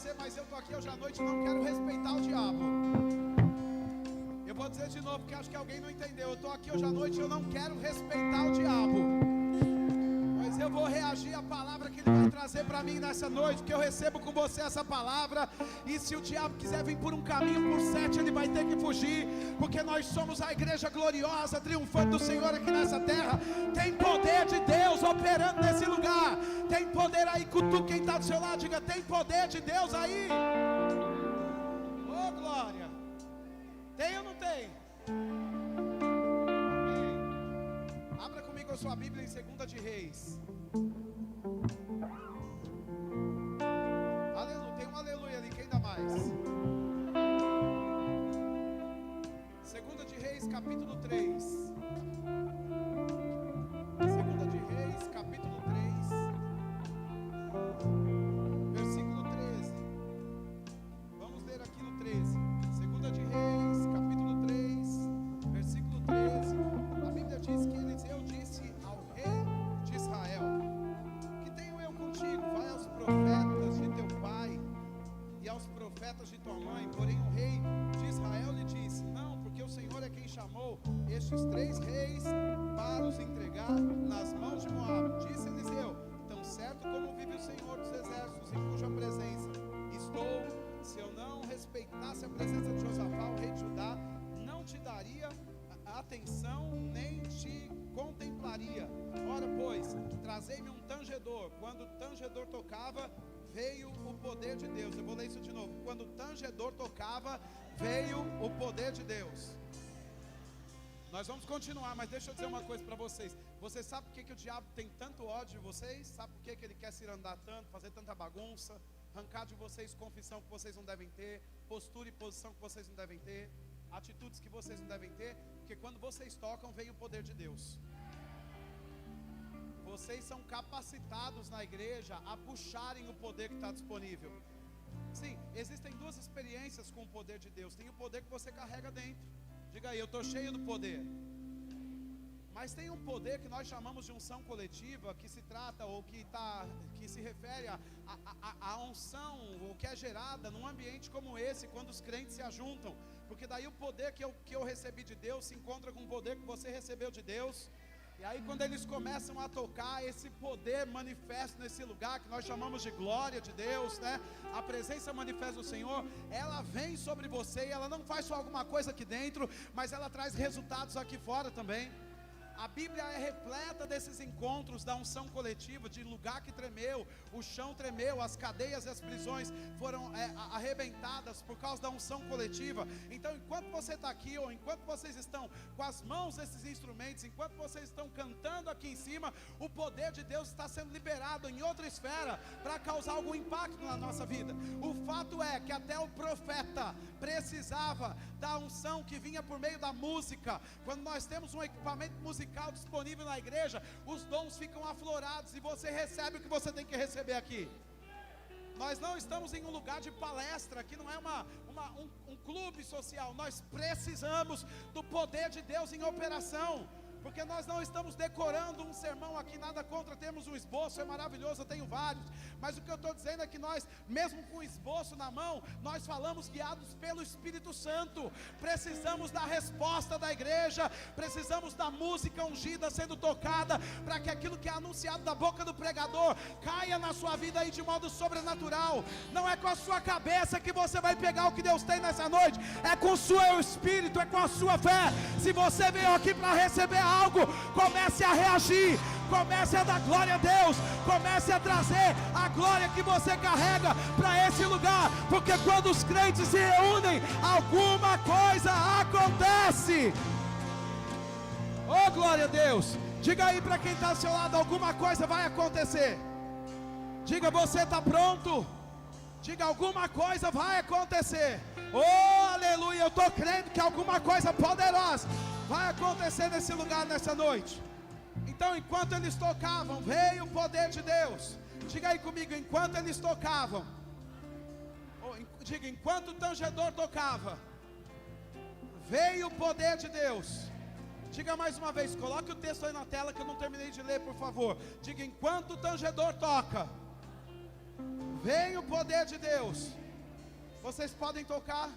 você, mas eu estou aqui hoje à noite e não quero respeitar o diabo. Eu vou dizer de novo, porque acho que alguém não entendeu. Eu estou aqui hoje à noite e eu não quero respeitar o diabo. Mas eu vou reagir à palavra que ele vai trazer para mim nessa noite, porque eu recebo com você essa palavra. E se o diabo quiser vir por um caminho, por 7, ele vai ter que fugir, porque nós somos a igreja gloriosa, triunfante do Senhor aqui nessa terra. Tem poder de Deus operando nesse lugar. Tem poder aí, cutuca quem está do seu lado, diga: tem poder de Deus aí. Oh glória. Tem ou não tem? Abra comigo a sua Bíblia em 2 de Reis. Aleluia, tem um aleluia ali, quem dá mais? 2 de Reis, capítulo 3. 2 de Reis, capítulo 3, versículo 13. Vamos ler aqui no 13. 2 de Reis, capítulo 3, versículo 13. A Bíblia diz que Eliseu disse ao rei de Israel: que tenho eu contigo? Vai aos profetas de teu pai e aos profetas de tua mãe. Porém o rei de Israel lhe disse: não, porque o Senhor é quem chamou estes 3 reis para os entregar nas mãos de Moabe. Disse Eliseu: tão certo como vive o Senhor dos exércitos, em cuja presença estou, se eu não respeitasse a presença de Josafá, o rei de Judá, não te daria atenção, nem te contemplaria. Ora pois, trazei-me um tangedor. Quando o tangedor tocava, veio o poder de Deus. Eu vou ler isso de novo. Quando o tangedor tocava, veio o poder de Deus. Nós vamos continuar, mas deixa eu dizer uma coisa para vocês. Vocês sabem por que o diabo tem tanto ódio de vocês? Sabe por que ele quer se andar tanto, fazer tanta bagunça, arrancar de vocês confissão que vocês não devem ter, postura e posição que vocês não devem ter, atitudes que vocês não devem ter? Porque quando vocês tocam, vem o poder de Deus. Vocês são capacitados na igreja a puxarem o poder que está disponível. Sim, existem 2 experiências com o poder de Deus. Tem o poder que você carrega dentro. Diga aí: eu estou cheio do poder. Mas tem um poder que nós chamamos de unção coletiva, que se trata, ou que se refere à unção, ou que é gerada num ambiente como esse, quando os crentes se ajuntam. Porque daí o poder que eu recebi de Deus se encontra com o poder que você recebeu de Deus. E aí quando eles começam a tocar, esse poder manifesta nesse lugar, que nós chamamos de glória de Deus, né? A presença manifesta do Senhor, ela vem sobre você, e ela não faz só alguma coisa aqui dentro, mas ela traz resultados aqui fora também. A Bíblia é repleta desses encontros da unção coletiva, de lugar que tremeu, o chão tremeu, as cadeias e as prisões foram arrebentadas por causa da unção coletiva. Então enquanto você está aqui, ou enquanto vocês estão com as mãos nesses instrumentos, enquanto vocês estão cantando aqui em cima, o poder de Deus está sendo liberado em outra esfera, para causar algum impacto na nossa vida. O fato é que até o profeta precisava da unção que vinha por meio da música. Quando nós temos um equipamento musical disponível na igreja, os dons ficam aflorados e você recebe o que você tem que receber aqui. Nós não estamos em um lugar de palestra, aqui não é um clube social. Nós precisamos do poder de Deus em operação, porque nós não estamos decorando um sermão aqui, nada contra, temos um esboço, é maravilhoso, eu tenho vários, mas o que eu estou dizendo é que nós, mesmo com o esboço na mão, nós falamos guiados pelo Espírito Santo. Precisamos da resposta da igreja, precisamos da música ungida sendo tocada, para que aquilo que é anunciado da boca do pregador caia na sua vida aí de modo sobrenatural. Não é com a sua cabeça que você vai pegar o que Deus tem nessa noite, é com o seu espírito, é com a sua fé. Se você veio aqui para receber algo, comece a reagir, comece a dar glória a Deus, comece a trazer a glória que você carrega para esse lugar, porque quando os crentes se reúnem, alguma coisa acontece. Oh glória a Deus. Diga aí para quem está ao seu lado: alguma coisa vai acontecer. Diga: você está pronto? Diga: alguma coisa vai acontecer. Oh aleluia, eu estou crendo que alguma coisa poderosa vai acontecer nesse lugar nessa noite. Então enquanto eles tocavam, veio o poder de Deus. Diga aí comigo: enquanto eles tocavam. Diga: enquanto o tangedor tocava, veio o poder de Deus. Diga mais uma vez, coloque o texto aí na tela que eu não terminei de ler, por favor. Diga: enquanto o tangedor toca, Vem o poder de Deus. Vocês podem tocar.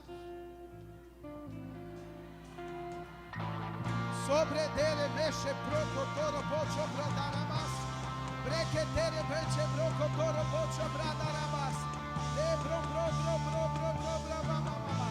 Sobredere mexe procotoro bocho bradarabas. Brequetere mexe procotoro bocho bradarabas. Lebron bro bro bro bro bro bro bro.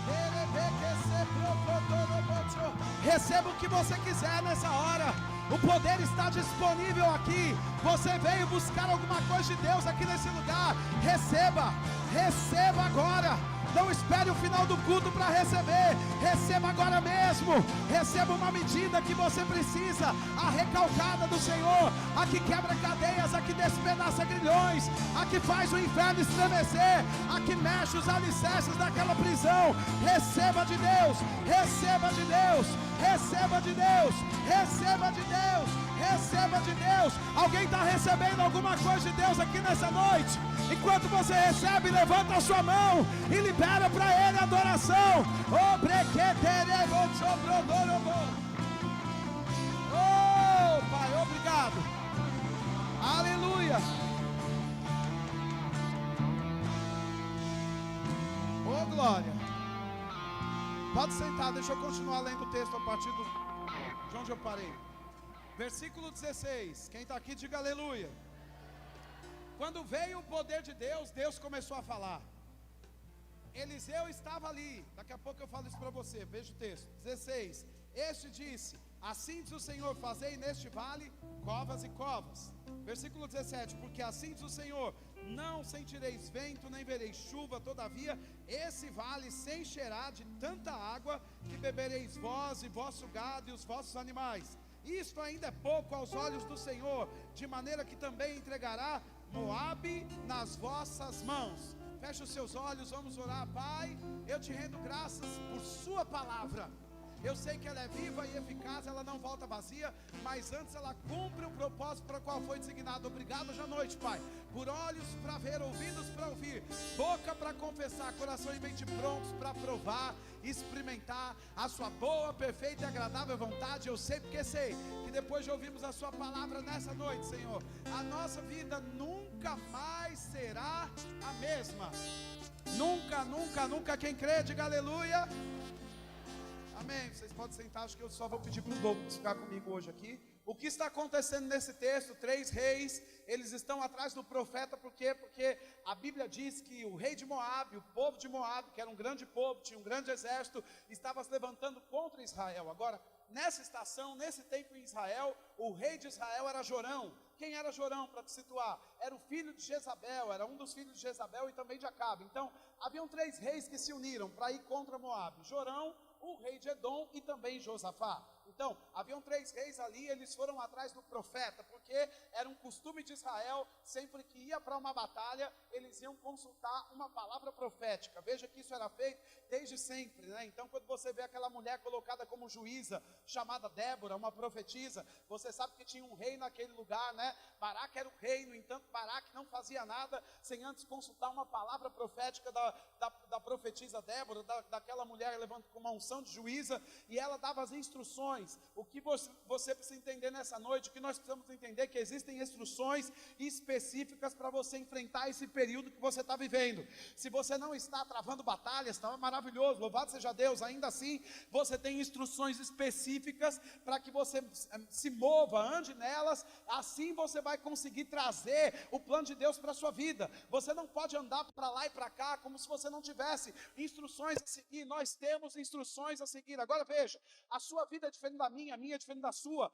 Derebeque se procotoro bocho. Receba o que você quiser nessa hora. O poder está disponível aqui. Você veio buscar alguma coisa de Deus aqui nesse lugar. Receba, receba agora. Não espere o final do culto para receber. Receba agora mesmo. Receba uma medida que você precisa. A recalcada do Senhor. A que quebra cadeias, a que despedaça grilhões, a que faz o inferno estremecer, a que mexe os alicerces daquela prisão. Receba de Deus. Receba de Deus. Receba de Deus. Receba de Deus. Receba de Deus. Alguém está recebendo alguma coisa de Deus aqui nessa noite? Enquanto você recebe, levanta a sua mão e libera para Ele a adoração. Oh, Pai, obrigado. Aleluia. Oh, glória. Pode sentar, deixa eu continuar lendo o texto a partir de onde eu parei. Versículo 16. Quem está aqui, diga aleluia. Quando veio o poder de Deus, Deus começou a falar. Eliseu estava ali. Daqui a pouco eu falo isso para você. Veja o texto. 16. Este disse: assim diz o Senhor, fazei neste vale covas e covas. Versículo 17. Porque assim diz o Senhor: não sentireis vento, nem vereis chuva, todavia esse vale se encherá de tanta água, que bebereis vós e vosso gado e os vossos animais. Isto ainda é pouco aos olhos do Senhor, de maneira que também entregará Moabe nas vossas mãos. Feche os seus olhos, vamos orar. Pai, eu te rendo graças por sua palavra. Eu sei que ela é viva e eficaz, ela não volta vazia, mas antes ela cumpre o propósito para o qual foi designado. Obrigado hoje à noite, Pai, por olhos para ver, ouvidos para ouvir, boca para confessar, coração e mente prontos para provar, experimentar a sua boa, perfeita e agradável vontade. Eu sei porque sei que depois de ouvirmos a sua palavra nessa noite, Senhor, a nossa vida nunca mais será a mesma. Nunca, nunca, nunca. Quem crê, diga aleluia. Amém, vocês podem sentar, acho que eu só vou pedir para os loucos ficar comigo hoje aqui. O que está acontecendo nesse texto? 3 reis, eles estão atrás do profeta, por quê? Porque a Bíblia diz que o rei de Moabe, o povo de Moabe, que era um grande povo, tinha um grande exército, estava se levantando contra Israel. Agora, nessa estação, nesse tempo em Israel, o rei de Israel era Jorão. Quem era Jorão, para te situar? Era o filho de Jezabel, era um dos filhos de Jezabel e também de Acabe. Então, haviam 3 reis que se uniram para ir contra Moabe: Jorão, o rei de Edom e também Josafá. Então, haviam 3 reis ali, eles foram atrás do profeta, porque era um costume de Israel, sempre que ia para uma batalha, eles iam consultar uma palavra profética. Veja que isso era feito desde sempre, né? Então, quando você vê aquela mulher colocada como juíza, chamada Débora, uma profetisa, você sabe que tinha um rei naquele lugar, né? Baraque era o rei, no entanto, Baraque não fazia nada sem antes consultar uma palavra profética da profetisa Débora, daquela mulher levando com uma unção de juíza, e ela dava as instruções. O que você precisa entender nessa noite, o que nós precisamos entender, que existem instruções específicas para você enfrentar esse período que você está vivendo. Se você não está travando batalhas, está maravilhoso, louvado seja Deus. Ainda assim, você tem instruções específicas para que você se mova, ande nelas. Assim você vai conseguir trazer o plano de Deus para a sua vida. Você não pode andar para lá e para cá como se você não tivesse instruções a seguir. Nós temos instruções a seguir. Agora veja, a sua vida é diferente da minha, a minha é diferente da sua,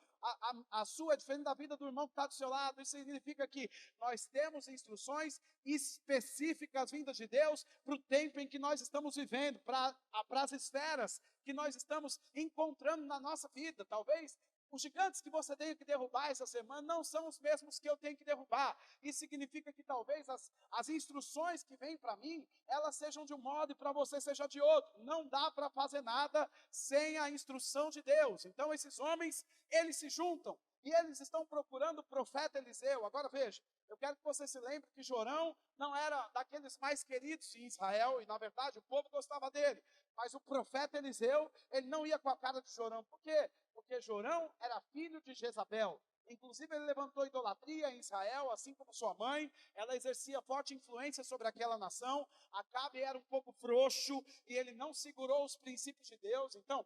a sua é diferente da vida do irmão que está do seu lado. Isso significa que nós temos instruções específicas vindas de Deus para o tempo em que nós estamos vivendo, para as esferas que nós estamos encontrando na nossa vida. Talvez os gigantes que você tem que derrubar essa semana não são os mesmos que eu tenho que derrubar. Isso significa que talvez as instruções que vêm para mim, elas sejam de um modo e para você seja de outro. Não dá para fazer nada sem a instrução de Deus. Então esses homens, eles se juntam e eles estão procurando o profeta Eliseu. Agora veja, eu quero que você se lembre que Jorão não era daqueles mais queridos em Israel, e na verdade o povo gostava dele. Mas o profeta Eliseu, ele não ia com a cara de Jorão. Por quê? Porque Jorão era filho de Jezabel. Inclusive, ele levantou idolatria em Israel, assim como sua mãe. Ela exercia forte influência sobre aquela nação. Acabe era um pouco frouxo e ele não segurou os princípios de Deus. Então,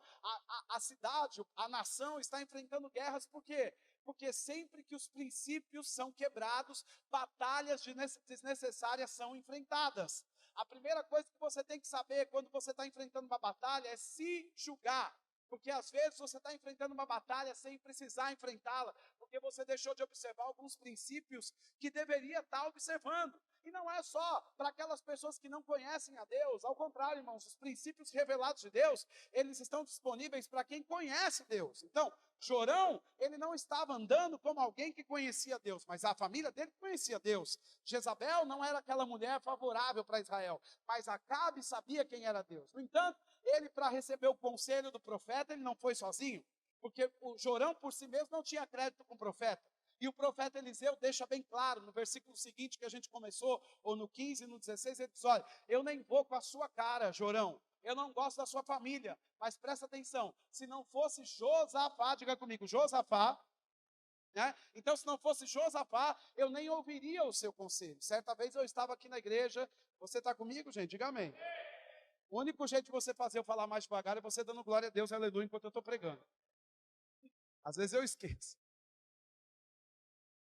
a cidade, a nação está enfrentando guerras. Por quê? Porque sempre que os princípios são quebrados, batalhas desnecessárias são enfrentadas. A primeira coisa que você tem que saber quando você está enfrentando uma batalha é se julgar. Porque às vezes você está enfrentando uma batalha sem precisar enfrentá-la, porque você deixou de observar alguns princípios que deveria estar observando. E não é só para aquelas pessoas que não conhecem a Deus, ao contrário, irmãos, os princípios revelados de Deus, eles estão disponíveis para quem conhece Deus. Então, Jorão, ele não estava andando como alguém que conhecia Deus, mas a família dele conhecia Deus. Jezabel não era aquela mulher favorável para Israel, mas Acabe sabia quem era Deus. No entanto, ele, para receber o conselho do profeta, ele não foi sozinho, porque o Jorão por si mesmo não tinha crédito com o profeta. E o profeta Eliseu deixa bem claro, no versículo seguinte que a gente começou, ou no 15, no 16, ele diz, olha, eu nem vou com a sua cara, Jorão, eu não gosto da sua família, mas presta atenção, se não fosse Josafá, diga comigo, Josafá, né? Então se não fosse Josafá, eu nem ouviria o seu conselho. Certa vez eu estava aqui na igreja, você está comigo, gente? Diga amém. O único jeito de você fazer eu falar mais devagar é você dando glória a Deus, aleluia, enquanto eu estou pregando. Às vezes eu esqueço.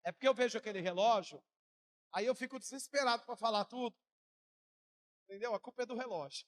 É porque eu vejo aquele relógio, aí eu fico desesperado para falar tudo. Entendeu? A culpa é do relógio.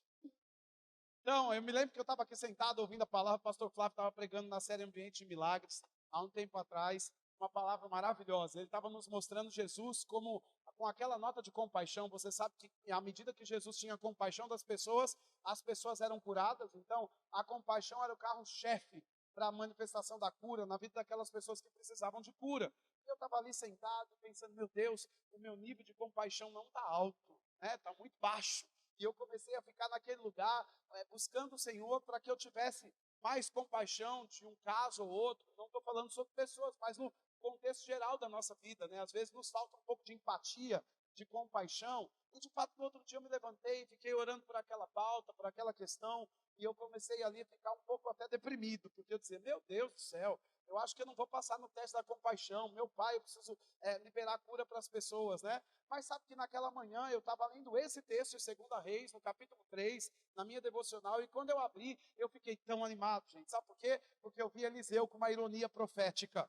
Então, eu me lembro que eu estava aqui sentado ouvindo a palavra, o pastor Flávio estava pregando na série Ambiente de Milagres, há um tempo atrás, uma palavra maravilhosa. Ele estava nos mostrando Jesus como, com aquela nota de compaixão. Você sabe que à medida que Jesus tinha compaixão das pessoas, as pessoas eram curadas. Então, a compaixão era o carro-chefe para a manifestação da cura na vida daquelas pessoas que precisavam de cura. Eu estava ali sentado, pensando, meu Deus, o meu nível de compaixão não está alto, né? Está muito baixo. E eu comecei a ficar naquele lugar, buscando o Senhor para que eu tivesse mais compaixão de um caso ou outro. Não estou falando sobre pessoas, mas no contexto geral da nossa vida, né? Às vezes nos falta um pouco de empatia, de compaixão. E de fato, no outro dia eu me levantei, fiquei orando por aquela pauta, por aquela questão, e eu comecei ali a ficar um pouco até deprimido, porque eu dizia, meu Deus do céu, eu acho que eu não vou passar no teste da compaixão. Meu pai, eu preciso liberar cura para as pessoas, né? Mas sabe que naquela manhã eu estava lendo esse texto de 2 Reis, no capítulo 3, na minha devocional, e quando eu abri, eu fiquei tão animado, gente. Sabe por quê? Porque eu vi Eliseu com uma ironia profética.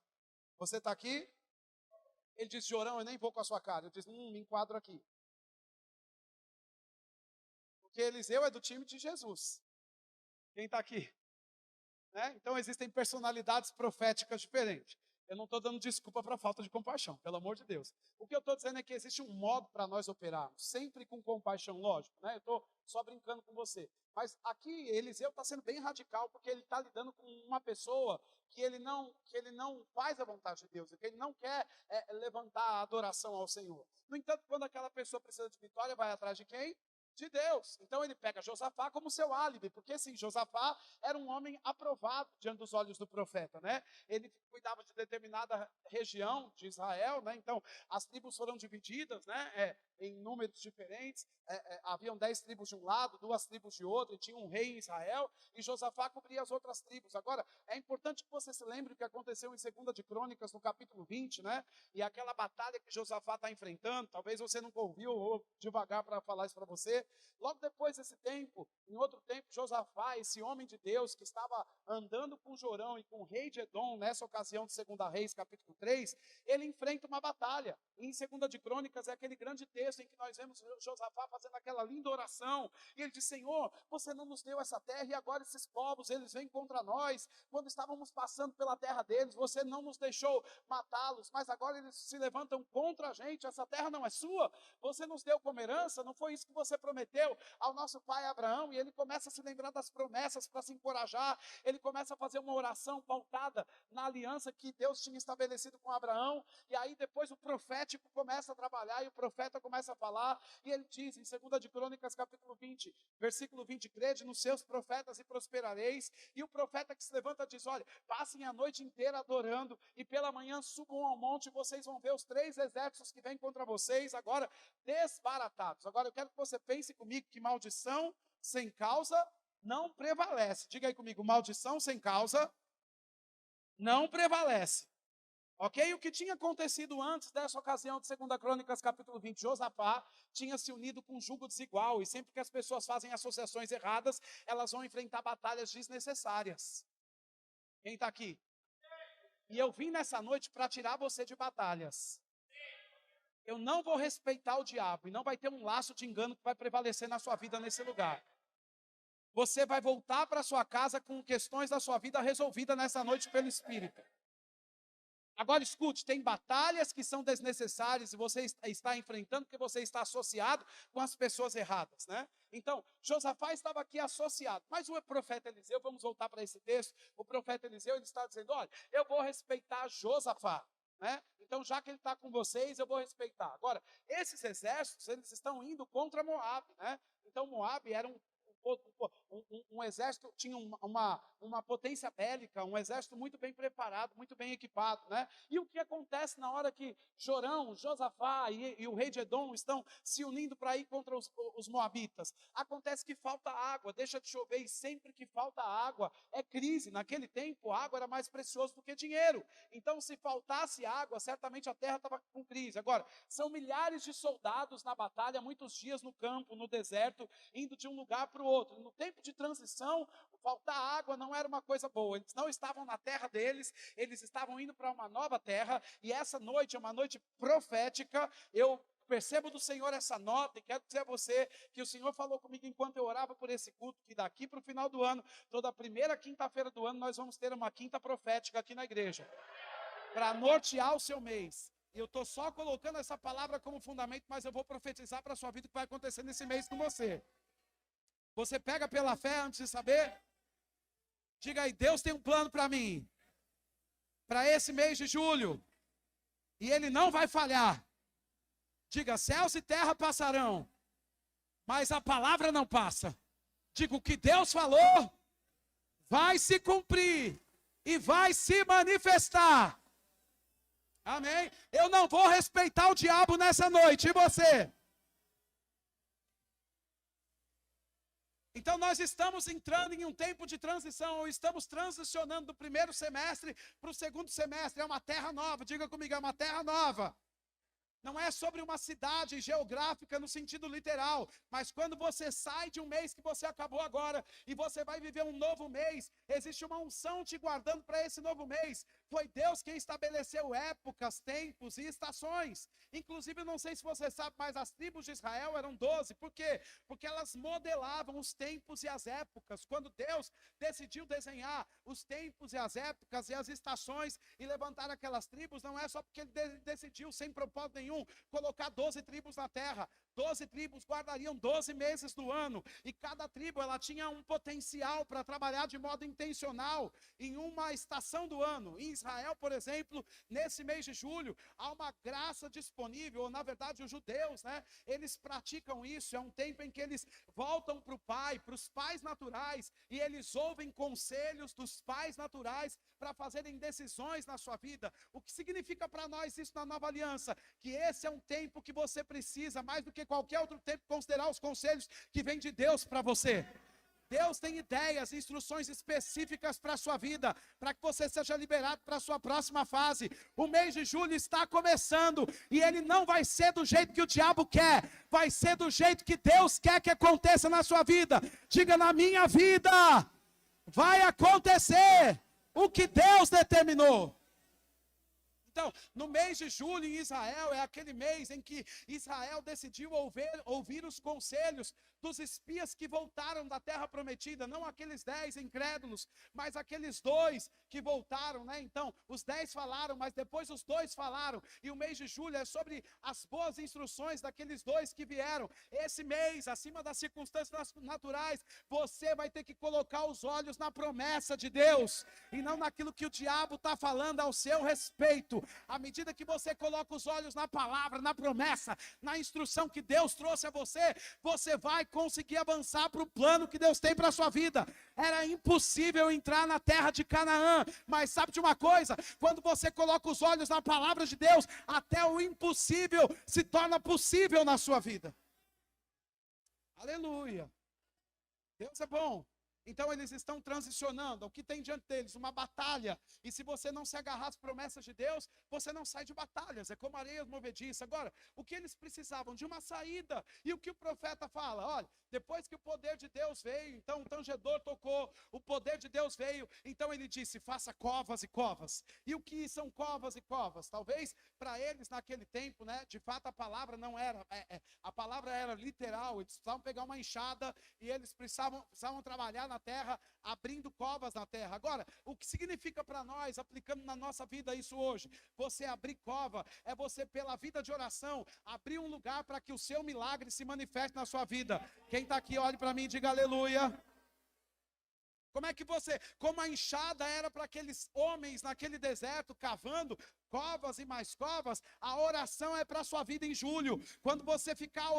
Você está aqui? Ele disse, Jorão, eu nem vou com a sua cara. Eu disse, me enquadro aqui. Porque Eliseu é do time de Jesus. Quem está aqui? Né? Então existem personalidades proféticas diferentes. Eu não estou dando desculpa para a falta de compaixão, pelo amor de Deus. O que eu estou dizendo é que existe um modo para nós operarmos, sempre com compaixão, lógico, né? Eu estou só brincando com você. Mas aqui Eliseu está sendo bem radical, porque ele está lidando com uma pessoa que ele não faz a vontade de Deus, que ele não quer levantar a adoração ao Senhor. No entanto, quando aquela pessoa precisa de vitória, vai atrás de quem? De Deus. Então ele pega Josafá como seu álibi, porque sim, Josafá era um homem aprovado diante dos olhos do profeta, né? Ele cuidava de determinada região de Israel, né? Então as tribos foram divididas, né? Em números diferentes, haviam 10 tribos de um lado, 2 tribos de outro, e tinha um rei em Israel, e Josafá cobria as outras tribos. Agora, é importante que você se lembre o que aconteceu em 2 de Crônicas, no capítulo 20, né? E aquela batalha que Josafá está enfrentando, talvez você nunca ouviu, ou devagar para falar isso para você. Logo depois desse tempo, em outro tempo, Josafá, esse homem de Deus que estava andando com Jorão e com o rei de Edom, nessa ocasião de 2 Reis, capítulo 3, ele enfrenta uma batalha. E em 2 de Crônicas é aquele grande texto em que nós vemos Josafá fazendo aquela linda oração. E ele diz, Senhor, você não nos deu essa terra e agora esses povos, eles vêm contra nós. Quando estávamos passando pela terra deles, você não nos deixou matá-los, mas agora eles se levantam contra a gente. Essa terra não é sua. Você nos deu como herança, não foi isso que você prometeu ao nosso pai Abraão? E ele começa a se lembrar das promessas para se encorajar. Ele começa a fazer uma oração pautada na aliança que Deus tinha estabelecido com Abraão. E aí depois o profético começa a trabalhar e o profeta começa a falar. E ele diz em 2 de Crônicas, capítulo 20, versículo 20, crede nos seus profetas e prosperareis. E o profeta que se levanta diz, olha, passem a noite inteira adorando e pela manhã subam ao monte e vocês vão ver os 3 exércitos que vêm contra vocês agora desbaratados. Agora eu quero que você pense comigo que maldição sem causa não prevalece. Diga aí comigo, maldição sem causa não prevalece. Ok? O que tinha acontecido antes dessa ocasião de 2 Crônicas, capítulo 20, Josafá tinha se unido com um jugo desigual, e sempre que as pessoas fazem associações erradas, elas vão enfrentar batalhas desnecessárias. Quem está aqui? E eu vim nessa noite para tirar você de batalhas. Eu não vou respeitar o diabo, e não vai ter um laço de engano que vai prevalecer na sua vida nesse lugar. Você vai voltar para sua casa com questões da sua vida resolvidas nessa noite pelo Espírito. Agora escute, tem batalhas que são desnecessárias e você está enfrentando porque você está associado com as pessoas erradas, né? Então, Josafá estava aqui associado, mas o profeta Eliseu, vamos voltar para esse texto, o profeta Eliseu, ele está dizendo, olha, eu vou respeitar Josafá, né? Então, já que ele está com vocês, eu vou respeitar. Agora, esses exércitos, eles estão indo contra Moabe, né? Então, Moabe era um exército, tinha uma potência bélica, um exército muito bem preparado, muito bem equipado, né? E o que acontece na hora que Jorão, Josafá e o rei de Edom estão se unindo para ir contra os moabitas? Acontece que falta água, deixa de chover, e sempre que falta água é crise. Naquele tempo, a água era mais preciosa do que dinheiro. Então, se faltasse água, certamente a terra estava com crise. Agora, são milhares de soldados na batalha, muitos dias no campo, no deserto, indo de um lugar para o outro. No tempo de transição, faltar água não era uma coisa boa. Eles não estavam na terra deles, eles estavam indo para uma nova terra, e essa noite é uma noite profética. Eu percebo do Senhor essa nota, e quero dizer a você que o Senhor falou comigo enquanto eu orava por esse culto, que daqui para o final do ano, toda a primeira quinta-feira do ano, nós vamos ter uma quinta profética aqui na igreja, para nortear o seu mês. E eu estou só colocando essa palavra como fundamento, mas eu vou profetizar para a sua vida o que vai acontecer nesse mês com você. Você pega pela fé antes de saber? Diga aí, Deus tem um plano para mim, para esse mês de julho, e Ele não vai falhar. Diga, céus e terra passarão, mas a palavra não passa. Diga, o que Deus falou, vai se cumprir, e vai se manifestar. Amém? Eu não vou respeitar o diabo nessa noite, e você? Então nós estamos entrando em um tempo de transição, ou estamos transicionando do primeiro semestre para o segundo semestre. É uma terra nova, diga comigo, é uma terra nova. Não é sobre uma cidade geográfica no sentido literal, mas quando você sai de um mês que você acabou agora, e você vai viver um novo mês, existe uma unção te guardando para esse novo mês. Foi Deus quem estabeleceu épocas, tempos e estações. Inclusive, não sei se você sabe, mas as tribos de Israel eram 12. Por quê? Porque elas modelavam os tempos e as épocas. Quando Deus decidiu desenhar os tempos e as épocas e as estações e levantar aquelas tribos, não é só porque Ele decidiu sem propósito nenhum colocar 12 tribos na terra. 12 tribos guardariam 12 meses do ano, e cada tribo ela tinha um potencial para trabalhar de modo intencional em uma estação do ano. Em Israel, por exemplo, nesse mês de julho, há uma graça disponível, ou na verdade os judeus, né, eles praticam isso. É um tempo em que eles voltam para o pai, para os pais naturais, e eles ouvem conselhos dos pais naturais para fazerem decisões na sua vida. O que significa para nós isso na nova aliança? Que esse é um tempo que você precisa, mais do que qualquer outro tempo, considerar os conselhos que vêm de Deus para você. Deus tem ideias, instruções específicas para a sua vida, para que você seja liberado para a sua próxima fase. O mês de julho está começando, e ele não vai ser do jeito que o diabo quer, vai ser do jeito que Deus quer que aconteça na sua vida. Diga, na minha vida vai acontecer o que Deus determinou. Então, no mês de julho em Israel, é aquele mês em que Israel decidiu ouvir os conselhos dos espias que voltaram da terra prometida, não aqueles 10 incrédulos, mas aqueles 2 que voltaram, né? Então, os 10 falaram, mas depois os 2 falaram, e o mês de julho é sobre as boas instruções daqueles 2 que vieram. Esse mês, acima das circunstâncias naturais, você vai ter que colocar os olhos na promessa de Deus, e não naquilo que o diabo está falando ao seu respeito. À medida que você coloca os olhos na palavra, na promessa, na instrução que Deus trouxe a você, você vai conseguir avançar para o plano que Deus tem para a sua vida. Era impossível entrar na terra de Canaã, mas sabe de uma coisa? Quando você coloca os olhos na palavra de Deus, até o impossível se torna possível na sua vida. Aleluia. Deus é bom. Então eles estão transicionando, o que tem diante deles? Uma batalha, e se você não se agarrar às promessas de Deus, você não sai de batalhas, é como areia movediça. Agora, o que eles precisavam? De uma saída, e o que o profeta fala? Olha, depois que o poder de Deus veio, então o tangedor tocou, o poder de Deus veio, então ele disse, faça covas e covas. E o que são covas e covas? Talvez para eles naquele tempo, né, de fato a palavra não era, a palavra era literal, eles precisavam pegar uma enxada, e eles precisavam trabalhar na terra, abrindo covas na terra. Agora, o que significa para nós, aplicando na nossa vida isso hoje? Você abrir cova, é você, pela vida de oração, abrir um lugar para que o seu milagre se manifeste na sua vida. Quem está aqui, olhe para mim e diga aleluia. Como é que você, como a enxada era para aqueles homens naquele deserto, cavando covas e mais covas, a oração é para a sua vida em julho. Quando você ficar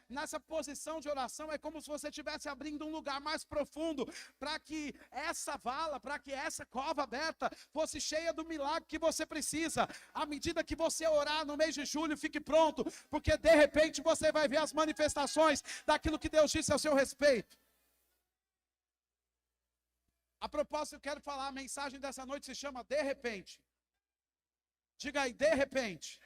nessa posição de oração, é como se você estivesse abrindo um lugar mais profundo, para que essa vala, para que essa cova aberta fosse cheia do milagre que você precisa. À medida que você orar no mês de julho, fique pronto, porque de repente você vai ver as manifestações daquilo que Deus disse ao seu respeito. A propósito, eu quero falar, a mensagem dessa noite se chama De Repente. Diga aí, de repente.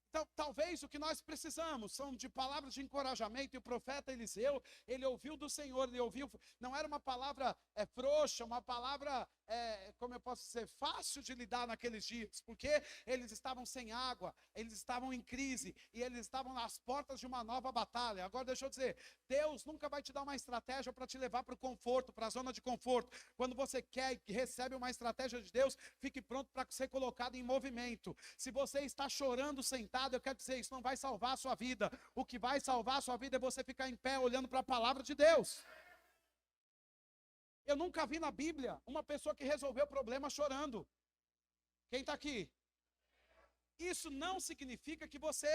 Então, talvez o que nós precisamos são de palavras de encorajamento. E o profeta Eliseu, ele ouviu do Senhor, ele ouviu, não era uma palavra frouxa, uma palavra, como eu posso dizer, fácil de lidar naqueles dias, porque eles estavam sem água, eles estavam em crise, e eles estavam nas portas de uma nova batalha. Agora deixa eu dizer, Deus nunca vai te dar uma estratégia para te levar para o conforto, para a zona de conforto. Quando você quer e recebe uma estratégia de Deus, fique pronto para ser colocado em movimento. Se você está chorando sentado, eu quero dizer, isso não vai salvar a sua vida. O que vai salvar a sua vida é você ficar em pé olhando para a palavra de Deus. Eu nunca vi na Bíblia uma pessoa que resolveu o problema chorando. Quem está aqui? Isso não significa que você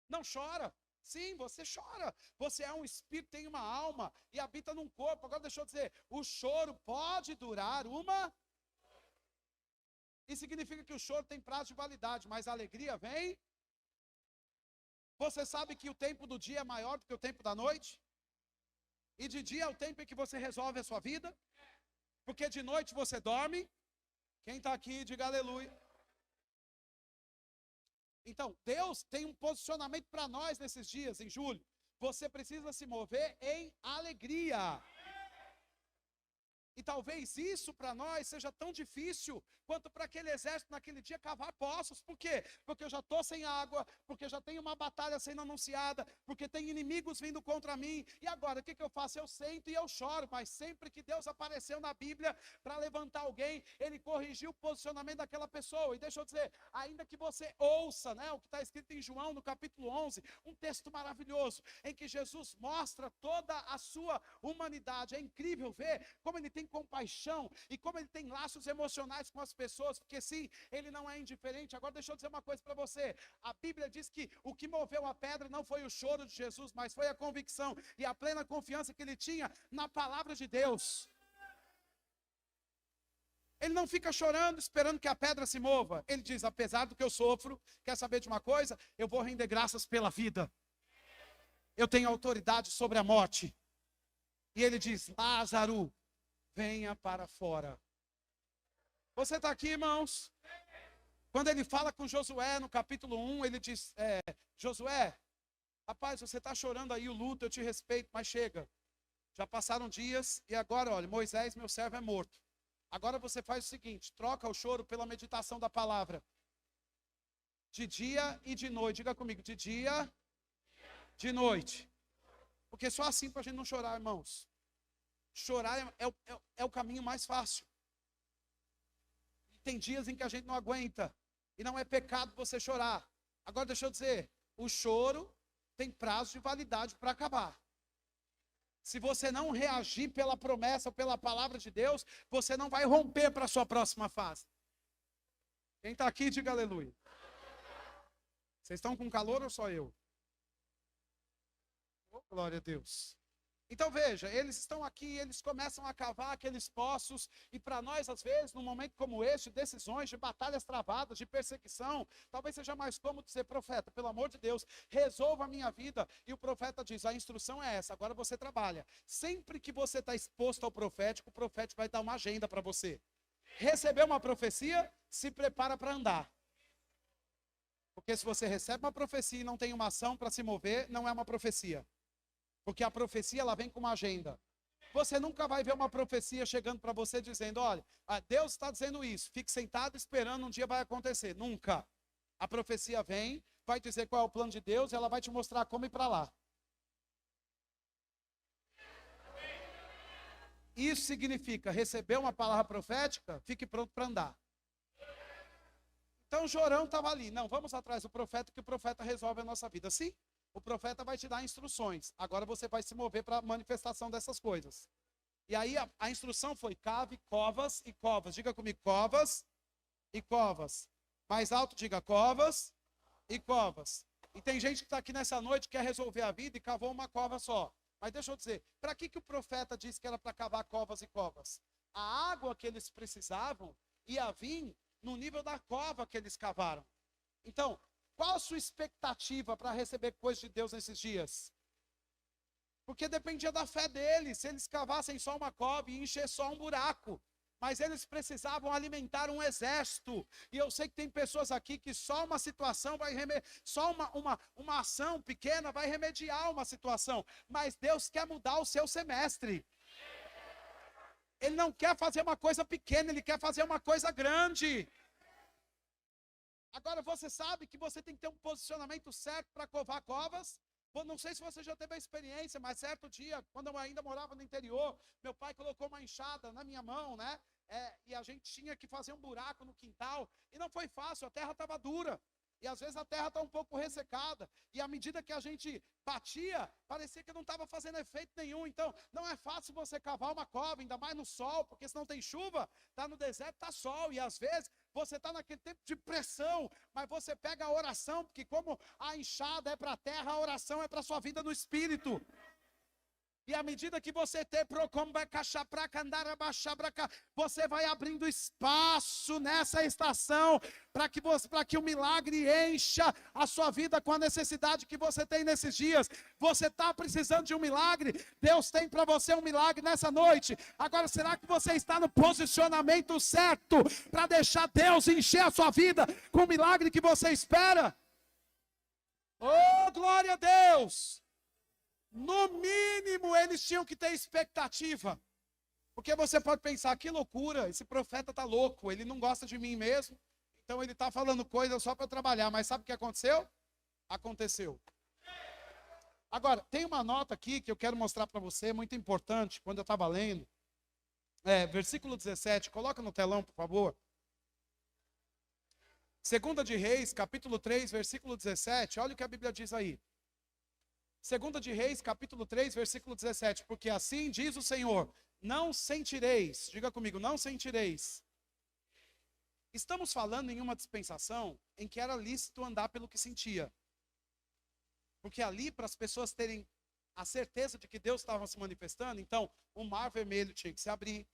não chora. Sim, você chora. Você é um espírito, tem uma alma e habita num corpo. Agora deixa eu dizer, o choro pode durar uma... Isso significa que o choro tem prazo de validade, mas a alegria vem... Você sabe que o tempo do dia é maior do que o tempo da noite? E de dia é o tempo em que você resolve a sua vida? Porque de noite você dorme? Quem está aqui, diga aleluia. Então, Deus tem um posicionamento para nós nesses dias, em julho. Você precisa se mover em alegria. E talvez isso para nós seja tão difícil quanto para aquele exército naquele dia cavar poços. Por quê? Porque eu já estou sem água, porque já tem uma batalha sendo anunciada, porque tem inimigos vindo contra mim. E agora, o que eu faço? Eu sento e eu choro. Mas sempre que Deus apareceu na Bíblia para levantar alguém, Ele corrigiu o posicionamento daquela pessoa. E deixa eu dizer, ainda que você ouça, né, o que está escrito em João, no capítulo 11, um texto maravilhoso, em que Jesus mostra toda a sua humanidade. É incrível ver como Ele tem compaixão e como Ele tem laços emocionais com as pessoas, porque sim, Ele não é indiferente. Agora deixa eu dizer uma coisa para você, a Bíblia diz que o que moveu a pedra não foi o choro de Jesus, mas foi a convicção e a plena confiança que ele tinha na palavra de Deus. Ele não fica chorando, esperando que a pedra se mova. Ele diz, apesar do que eu sofro, quer saber de uma coisa? Eu vou render graças pela vida. Eu tenho autoridade sobre a morte. E ele diz, Lázaro, venha para fora. Você está aqui, irmãos? Quando ele fala com Josué, no capítulo 1, ele diz, Josué, rapaz, você está chorando aí o luto, eu te respeito, mas chega. Já passaram dias e agora, olha, Moisés, meu servo, é morto. Agora você faz o seguinte, troca o choro pela meditação da palavra. De dia e de noite, diga comigo, de dia, de noite. Porque só assim para a gente não chorar, irmãos. Chorar é o caminho mais fácil. Tem dias em que a gente não aguenta. E não é pecado você chorar. Agora deixa eu dizer, o choro tem prazo de validade para acabar. Se você não reagir pela promessa, pela palavra de Deus, você não vai romper para a sua próxima fase. Quem está aqui, diga aleluia. Vocês estão com calor ou só eu? Oh, glória a Deus. Então veja, eles estão aqui, eles começam a cavar aqueles poços, e para nós, às vezes, num momento como este, de decisões, de batalhas travadas, de perseguição, talvez seja mais cômodo dizer: profeta, pelo amor de Deus, resolva a minha vida. E o profeta diz: a instrução é essa, agora você trabalha. Sempre que você está exposto ao profético, o profético vai dar uma agenda para você. Recebeu uma profecia, se prepara para andar. Porque se você recebe uma profecia e não tem uma ação para se mover, não é uma profecia. Porque a profecia, ela vem com uma agenda. Você nunca vai ver uma profecia chegando para você dizendo: olha, Deus está dizendo isso, fique sentado esperando, um dia vai acontecer. Nunca. A profecia vem, vai dizer qual é o plano de Deus, e ela vai te mostrar como ir para lá. Isso significa: receber uma palavra profética, fique pronto para andar. Então Jorão estava ali: não, vamos atrás do profeta, que o profeta resolve a nossa vida. Sim, o profeta vai te dar instruções. Agora você vai se mover para a manifestação dessas coisas. E aí a instrução foi: cave covas e covas. Diga comigo: covas e covas. Mais alto, diga: covas e covas. E tem gente que está aqui nessa noite, quer resolver a vida e cavou uma cova só. Mas deixa eu dizer, para que o profeta disse que era para cavar covas e covas? A água que eles precisavam ia vir no nível da cova que eles cavaram. Então, qual a sua expectativa para receber coisas de Deus nesses dias? Porque dependia da fé deles. Se eles cavassem só uma cova e encher só um buraco. Mas eles precisavam alimentar um exército. E eu sei que tem pessoas aqui que só uma situação vai só uma ação pequena vai remediar uma situação. Mas Deus quer mudar o seu semestre. Ele não quer fazer uma coisa pequena, ele quer fazer uma coisa grande. Agora você sabe que você tem que ter um posicionamento certo para covar covas. Não sei se você já teve a experiência, mas certo dia, quando eu ainda morava no interior, meu pai colocou uma enxada na minha mão, né? E a gente tinha que fazer um buraco no quintal. E não foi fácil, a terra estava dura. E às vezes a terra está um pouco ressecada. E à medida que a gente batia, parecia que não estava fazendo efeito nenhum. Então, não é fácil você cavar uma cova, ainda mais no sol, porque se não tem chuva, está no deserto, está sol. E às vezes você está naquele tempo de pressão, mas você pega a oração, porque como a enxada é para a terra, a oração é para a sua vida no espírito. E à medida que você você vai abrindo espaço nessa estação para que o milagre encha a sua vida com a necessidade que você tem nesses dias. Você está precisando de um milagre? Deus tem para você um milagre nessa noite. Agora, será que você está no posicionamento certo para deixar Deus encher a sua vida com o milagre que você espera? Oh, glória a Deus! No mínimo, eles tinham que ter expectativa. Porque você pode pensar: que loucura, esse profeta está louco, ele não gosta de mim mesmo, então ele está falando coisa só para eu trabalhar. Mas sabe o que aconteceu? Aconteceu. Agora, tem uma nota aqui que eu quero mostrar para você, muito importante, quando eu estava lendo. Versículo 17, coloca no telão, por favor. 2 de Reis, capítulo 3, versículo 17, olha o que a Bíblia diz aí. 2 de Reis, capítulo 3, versículo 17. Porque assim diz o Senhor: não sentireis. Diga comigo: não sentireis. Estamos falando em uma dispensação em que era lícito andar pelo que sentia. Porque ali, para as pessoas terem a certeza de que Deus estava se manifestando, então o mar vermelho tinha que se abrir,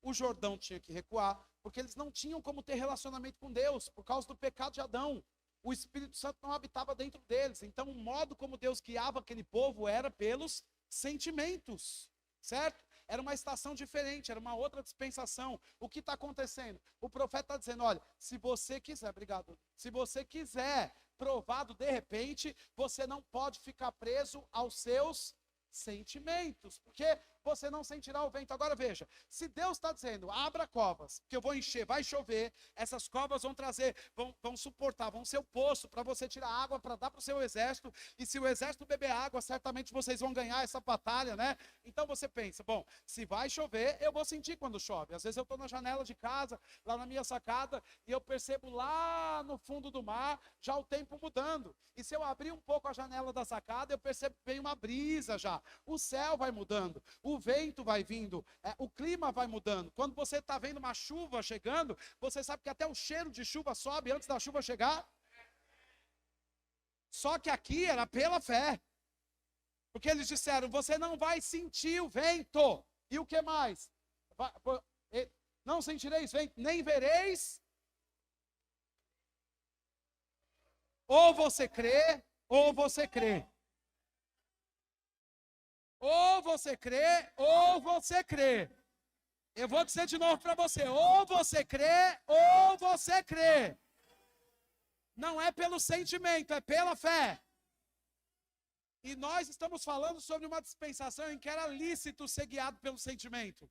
o Jordão tinha que recuar, porque eles não tinham como ter relacionamento com Deus, por causa do pecado de Adão. O Espírito Santo não habitava dentro deles. Então o modo como Deus guiava aquele povo era pelos sentimentos, certo? Era uma estação diferente, era uma outra dispensação. O que está acontecendo? O profeta está dizendo: olha, se você quiser, obrigado, se você quiser provado de repente, você não pode ficar preso aos seus sentimentos, porque você não sentirá o vento. Agora veja, se Deus está dizendo: abra covas, que eu vou encher, vai chover, essas covas vão trazer, vão suportar, vão ser o poço para você tirar água, para dar para o seu exército, e se o exército beber água, certamente vocês vão ganhar essa batalha, né? Então você pensa: bom, se vai chover, eu vou sentir quando chove. Às vezes eu estou na janela de casa, lá na minha sacada, e eu percebo lá no fundo do mar, já o tempo mudando, e se eu abrir um pouco a janela da sacada, eu percebo que vem uma brisa já, o céu vai mudando, o vento vai vindo, o clima vai mudando. Quando você está vendo uma chuva chegando, você sabe que até o cheiro de chuva sobe antes da chuva chegar. Só que aqui era pela fé. Porque eles disseram, você não vai sentir o vento. E o que mais? Não sentireis vento, nem vereis. Ou você crê, ou você crê. Ou você crê, ou você crê. Eu vou dizer de novo para você. Ou você crê, ou você crê. Não é pelo sentimento, é pela fé. E nós estamos falando sobre uma dispensação em que era lícito ser guiado pelo sentimento.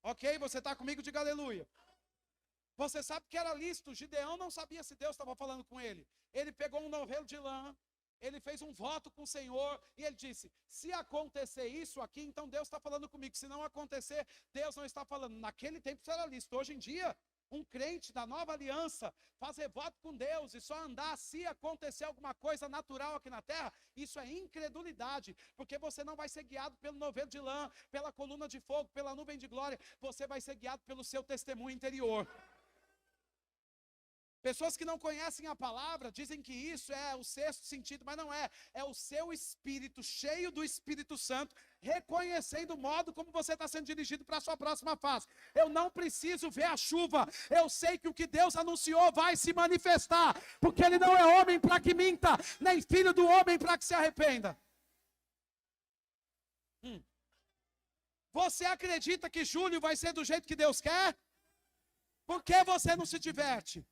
Ok? Você está comigo? Diga aleluia. Você sabe que era lícito. Gideão não sabia se Deus estava falando com ele. Ele pegou um novelo de lã. Ele fez um voto com o Senhor. E ele disse, se acontecer isso aqui, então Deus está falando comigo. Se não acontecer, Deus não está falando. Naquele tempo isso era lícito. Hoje em dia, um crente da nova aliança fazer voto com Deus e só andar se acontecer alguma coisa natural aqui na terra, isso é incredulidade, porque você não vai ser guiado pelo novelo de lã, pela coluna de fogo, pela nuvem de glória, você vai ser guiado pelo seu testemunho interior. Pessoas que não conhecem a palavra dizem que isso é o sexto sentido, mas não é. É o seu espírito, cheio do Espírito Santo, reconhecendo o modo como você está sendo dirigido para a sua próxima fase. Eu não preciso ver a chuva. Eu sei que o que Deus anunciou vai se manifestar, porque Ele não é homem para que minta, nem filho do homem para que se arrependa. Você acredita que julho vai ser do jeito que Deus quer? Por que você não se diverte?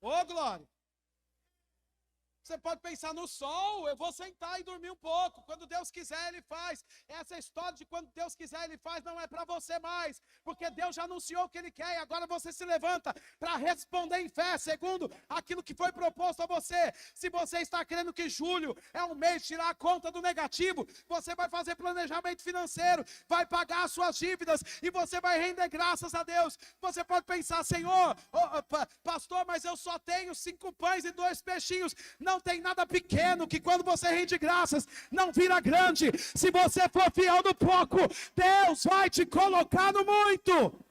Ô, glória! Você pode pensar no sol, eu vou sentar e dormir um pouco. Quando Deus quiser, Ele faz. Essa história de quando Deus quiser, Ele faz, não é para você mais. Porque Deus já anunciou o que Ele quer e agora você se levanta para responder em fé, segundo aquilo que foi proposto a você. Se você está crendo que julho é um mês de tirar a conta do negativo, você vai fazer planejamento financeiro, vai pagar as suas dívidas e você vai render graças a Deus. Você pode pensar, Senhor, pastor, mas eu só tenho 5 pães e 2 peixinhos. Não tem nada pequeno que quando você rende graças, não vira grande. Se você for fiel no pouco, Deus vai te colocar no muito.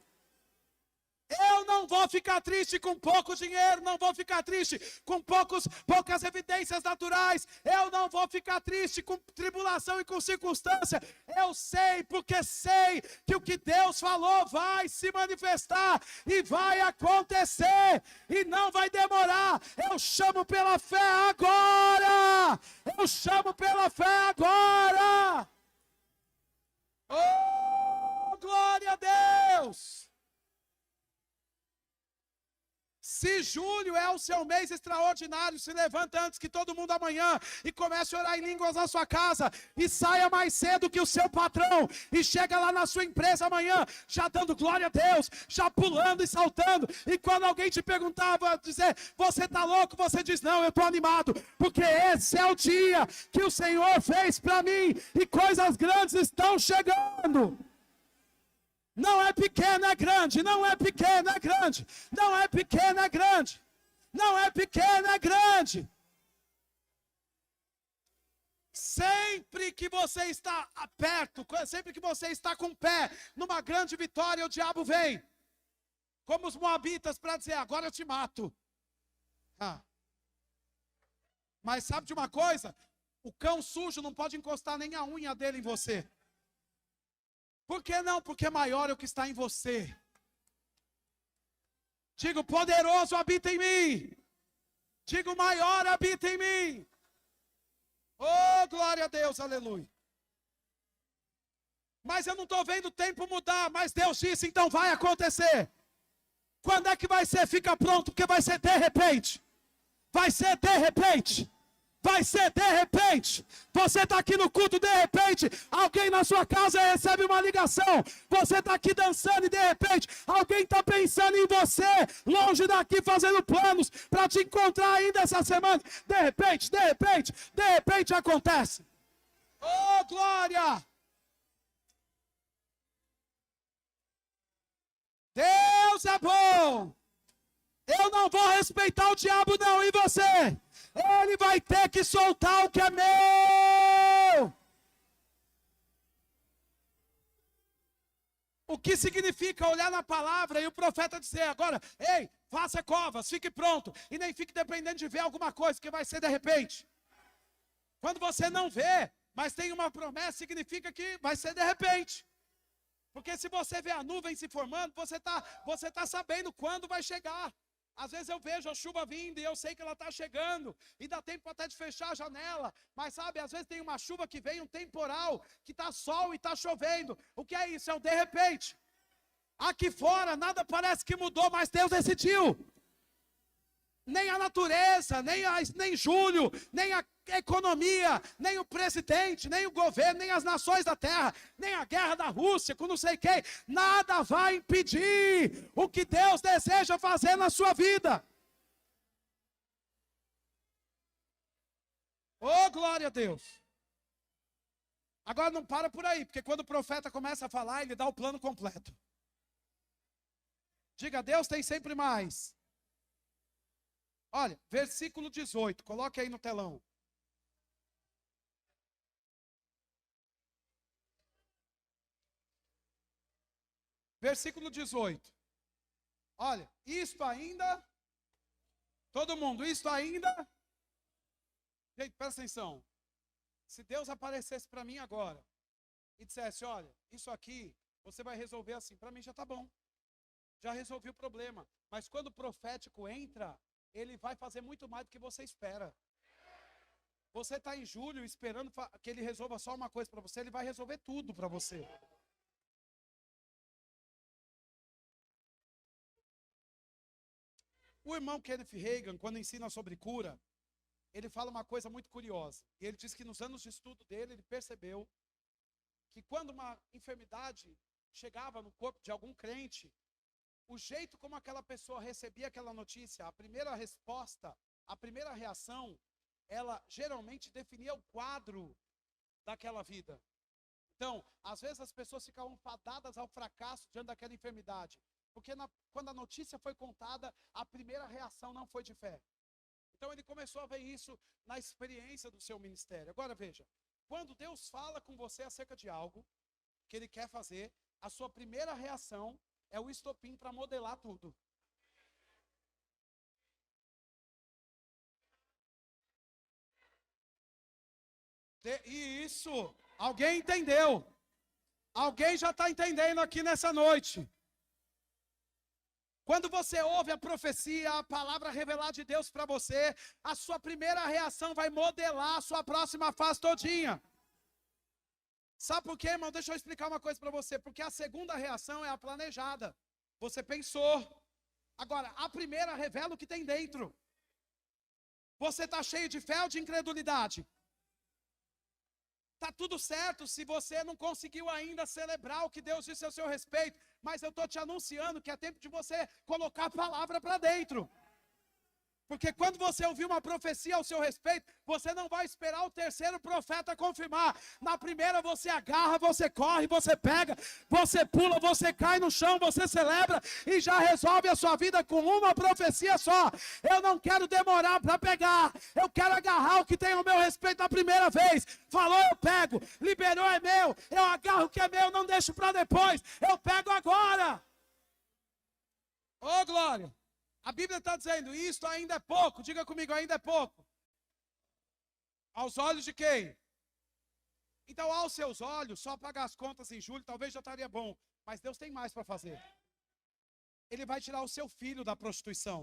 Eu não vou ficar triste com pouco dinheiro, não vou ficar triste com poucas evidências naturais, eu não vou ficar triste com tribulação e com circunstância. Eu sei, porque sei que o que Deus falou vai se manifestar e vai acontecer e não vai demorar. Eu chamo pela fé agora, eu chamo pela fé agora. Oh, glória a Deus! Se julho é o seu mês extraordinário, se levanta antes que todo mundo amanhã e comece a orar em línguas na sua casa e saia mais cedo que o seu patrão e chega lá na sua empresa amanhã já dando glória a Deus, já pulando e saltando, e quando alguém te perguntava, dizer, você está louco? Você diz, não, eu estou animado, porque esse é o dia que o Senhor fez para mim e coisas grandes estão chegando. Não é pequeno, é grande. Não é pequeno, é grande. Não é pequeno, é grande. Não é pequeno, é grande. Sempre que você está perto, sempre que você está com o pé numa grande vitória, o diabo vem. Como os moabitas para dizer, agora eu te mato. Mas sabe de uma coisa? O cão sujo não pode encostar nem a unha dele em você. Por que não? Porque maior é o que está em você. Digo, poderoso habita em mim. Digo, maior habita em mim. Oh, glória a Deus, aleluia. Mas eu não estou vendo o tempo mudar, mas Deus disse, então vai acontecer. Quando é que vai ser? Fica pronto, porque vai ser de repente. Vai ser de repente. Vai ser de repente. Você está aqui no culto, de repente, alguém na sua casa recebe uma ligação. Você está aqui dançando e de repente, alguém está pensando em você, longe daqui, fazendo planos para te encontrar ainda essa semana. De repente, de repente, de repente acontece. Oh, glória! Deus é bom. Eu não vou respeitar o diabo não, e você? Ele vai ter que soltar o que é meu. O que significa olhar na palavra e o profeta dizer agora, ei, faça covas, fique pronto. E nem fique dependendo de ver alguma coisa, que vai ser de repente. Quando você não vê, mas tem uma promessa, significa que vai ser de repente. Porque se você vê a nuvem se formando, você tá sabendo quando vai chegar. Às vezes eu vejo a chuva vindo e eu sei que ela está chegando. E dá tempo até de fechar a janela. Mas sabe, às vezes tem uma chuva que vem, um temporal, que está sol e está chovendo. O que é isso? É o de repente. Aqui fora nada parece que mudou, mas Deus decidiu. Nem a natureza, nem Júlio, nem a economia, nem o presidente, nem o governo, nem as nações da terra, nem a guerra da Rússia com não sei quem, nada vai impedir o que Deus deseja fazer na sua vida. Oh, glória a Deus. Agora não para por aí, porque quando o profeta começa a falar, ele dá o plano completo. Diga, Deus tem sempre mais. Olha, versículo 18, coloque aí no telão. Versículo 18. Olha, isto ainda, todo mundo, isto ainda. Gente, presta atenção. Se Deus aparecesse para mim agora e dissesse, olha, isso aqui você vai resolver assim, para mim já está bom. Já resolvi o problema. Mas quando o profético entra, ele vai fazer muito mais do que você espera. Você está em julho esperando que ele resolva só uma coisa para você, ele vai resolver tudo para você. O irmão Kenneth Hagin, quando ensina sobre cura, ele fala uma coisa muito curiosa. E ele diz que nos anos de estudo dele, ele percebeu que quando uma enfermidade chegava no corpo de algum crente, o jeito como aquela pessoa recebia aquela notícia, a primeira resposta, a primeira reação, ela geralmente definia o quadro daquela vida. Então, às vezes as pessoas ficavam fadadas ao fracasso diante daquela enfermidade. Porque quando a notícia foi contada, a primeira reação não foi de fé. Então ele começou a ver isso na experiência do seu ministério. Agora veja, quando Deus fala com você acerca de algo que Ele quer fazer, a sua primeira reação é o estopim para modelar tudo. E isso, alguém entendeu? Alguém já está entendendo aqui nessa noite? Quando você ouve a profecia, a palavra revelada de Deus para você, a sua primeira reação vai modelar a sua próxima fase todinha. Sabe por quê, irmão? Deixa eu explicar uma coisa para você. Porque a segunda reação é a planejada. Você pensou. Agora, a primeira revela o que tem dentro. Você está cheio de fé ou de incredulidade? Está tudo certo se você não conseguiu ainda celebrar o que Deus disse a seu respeito. Mas eu estou te anunciando que é tempo de você colocar a palavra para dentro. Porque quando você ouvir uma profecia ao seu respeito, você não vai esperar o terceiro profeta confirmar. Na primeira você agarra, você corre, você pega, você pula, você cai no chão, você celebra e já resolve a sua vida com uma profecia só. Eu não quero demorar para pegar, eu quero agarrar o que tem ao meu respeito na primeira vez. Falou, eu pego, liberou, é meu, eu agarro o que é meu, não deixo para depois, eu pego agora. Ô, glória! A Bíblia está dizendo, isto ainda é pouco. Diga comigo, ainda é pouco. Aos olhos de quem? Então, aos seus olhos, só pagar as contas em julho, talvez já estaria bom. Mas Deus tem mais para fazer. Ele vai tirar o seu filho da prostituição.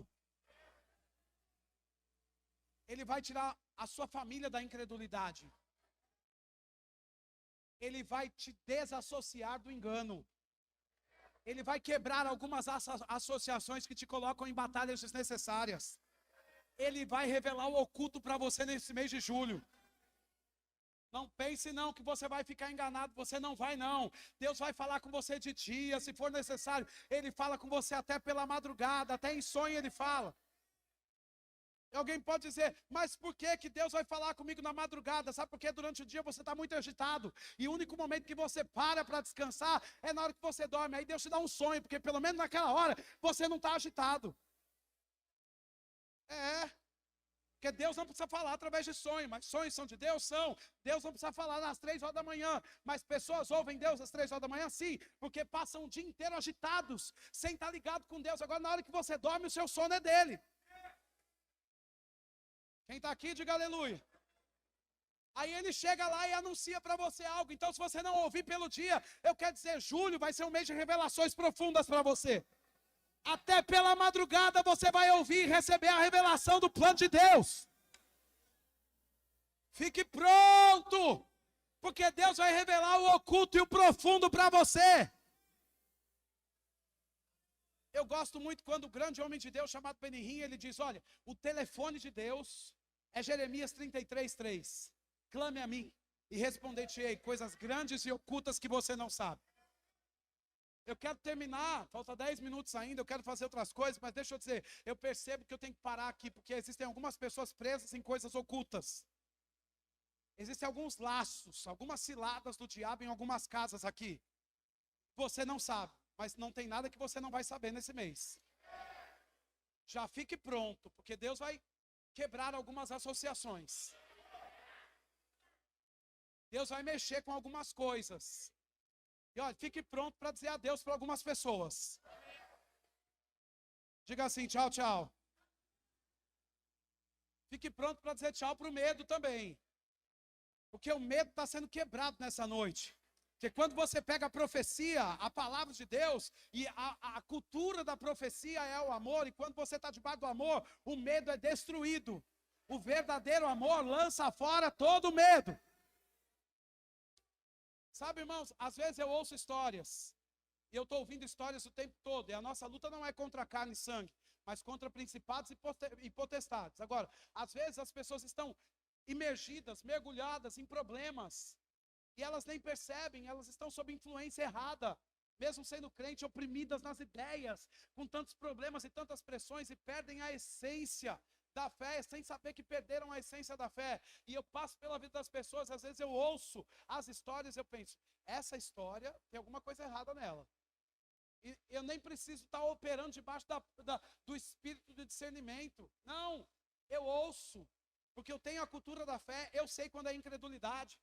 Ele vai tirar a sua família da incredulidade. Ele vai te desassociar do engano. Ele vai quebrar algumas associações que te colocam em batalhas desnecessárias. Ele vai revelar o oculto para você nesse mês de julho. Não pense não que você vai ficar enganado, você não vai não. Deus vai falar com você de dia, se for necessário. Ele fala com você até pela madrugada, até em sonho ele fala. Alguém pode dizer, mas por que Deus vai falar comigo na madrugada? Sabe por quê? Durante o dia você está muito agitado. E o único momento que você para descansar é na hora que você dorme. Aí Deus te dá um sonho, porque pelo menos naquela hora você não está agitado. Porque Deus não precisa falar através de sonho, mas sonhos são de Deus? São. Deus não precisa falar às 3 horas da manhã, mas pessoas ouvem Deus às 3 horas da manhã? Sim, porque passam o dia inteiro agitados, sem estar ligado com Deus. Agora, na hora que você dorme, o seu sono é dele. Quem está aqui, diga aleluia. Aí ele chega lá e anuncia para você algo. Então, se você não ouvir pelo dia, eu quero dizer, julho vai ser um mês de revelações profundas para você. Até pela madrugada você vai ouvir e receber a revelação do plano de Deus. Fique pronto, porque Deus vai revelar o oculto e o profundo para você. Eu gosto muito quando o grande homem de Deus chamado Benihim, ele diz, olha, o telefone de Deus é Jeremias 33:3. Clame a mim e responder-te-ei coisas grandes e ocultas que você não sabe. Eu quero terminar, falta 10 minutos ainda, eu quero fazer outras coisas, mas deixa eu dizer, eu percebo que eu tenho que parar aqui, porque existem algumas pessoas presas em coisas ocultas. Existem alguns laços, algumas ciladas do diabo em algumas casas aqui. Você não sabe, mas não tem nada que você não vai saber nesse mês. Já fique pronto, porque Deus vai quebrar algumas associações. Deus vai mexer com algumas coisas. E olha, fique pronto para dizer adeus para algumas pessoas. Diga assim, tchau, tchau. Fique pronto para dizer tchau para o medo também. Porque o medo está sendo quebrado nessa noite. Porque quando você pega a profecia, a palavra de Deus, e a cultura da profecia é o amor, e quando você está debaixo do amor, o medo é destruído. O verdadeiro amor lança fora todo o medo. Sabe, irmãos, às vezes eu ouço histórias, e eu estou ouvindo histórias o tempo todo, e a nossa luta não é contra carne e sangue, mas contra principados e potestades. Agora, às vezes as pessoas estão imergidas, mergulhadas em problemas, e elas nem percebem, elas estão sob influência errada, mesmo sendo crente, oprimidas nas ideias, com tantos problemas e tantas pressões, e perdem a essência da fé, sem saber que perderam a essência da fé. E eu passo pela vida das pessoas, às vezes eu ouço as histórias, eu penso, essa história tem alguma coisa errada nela. E eu nem preciso estar operando debaixo do espírito de discernimento. Não, eu ouço, porque eu tenho a cultura da fé, eu sei quando é incredulidade.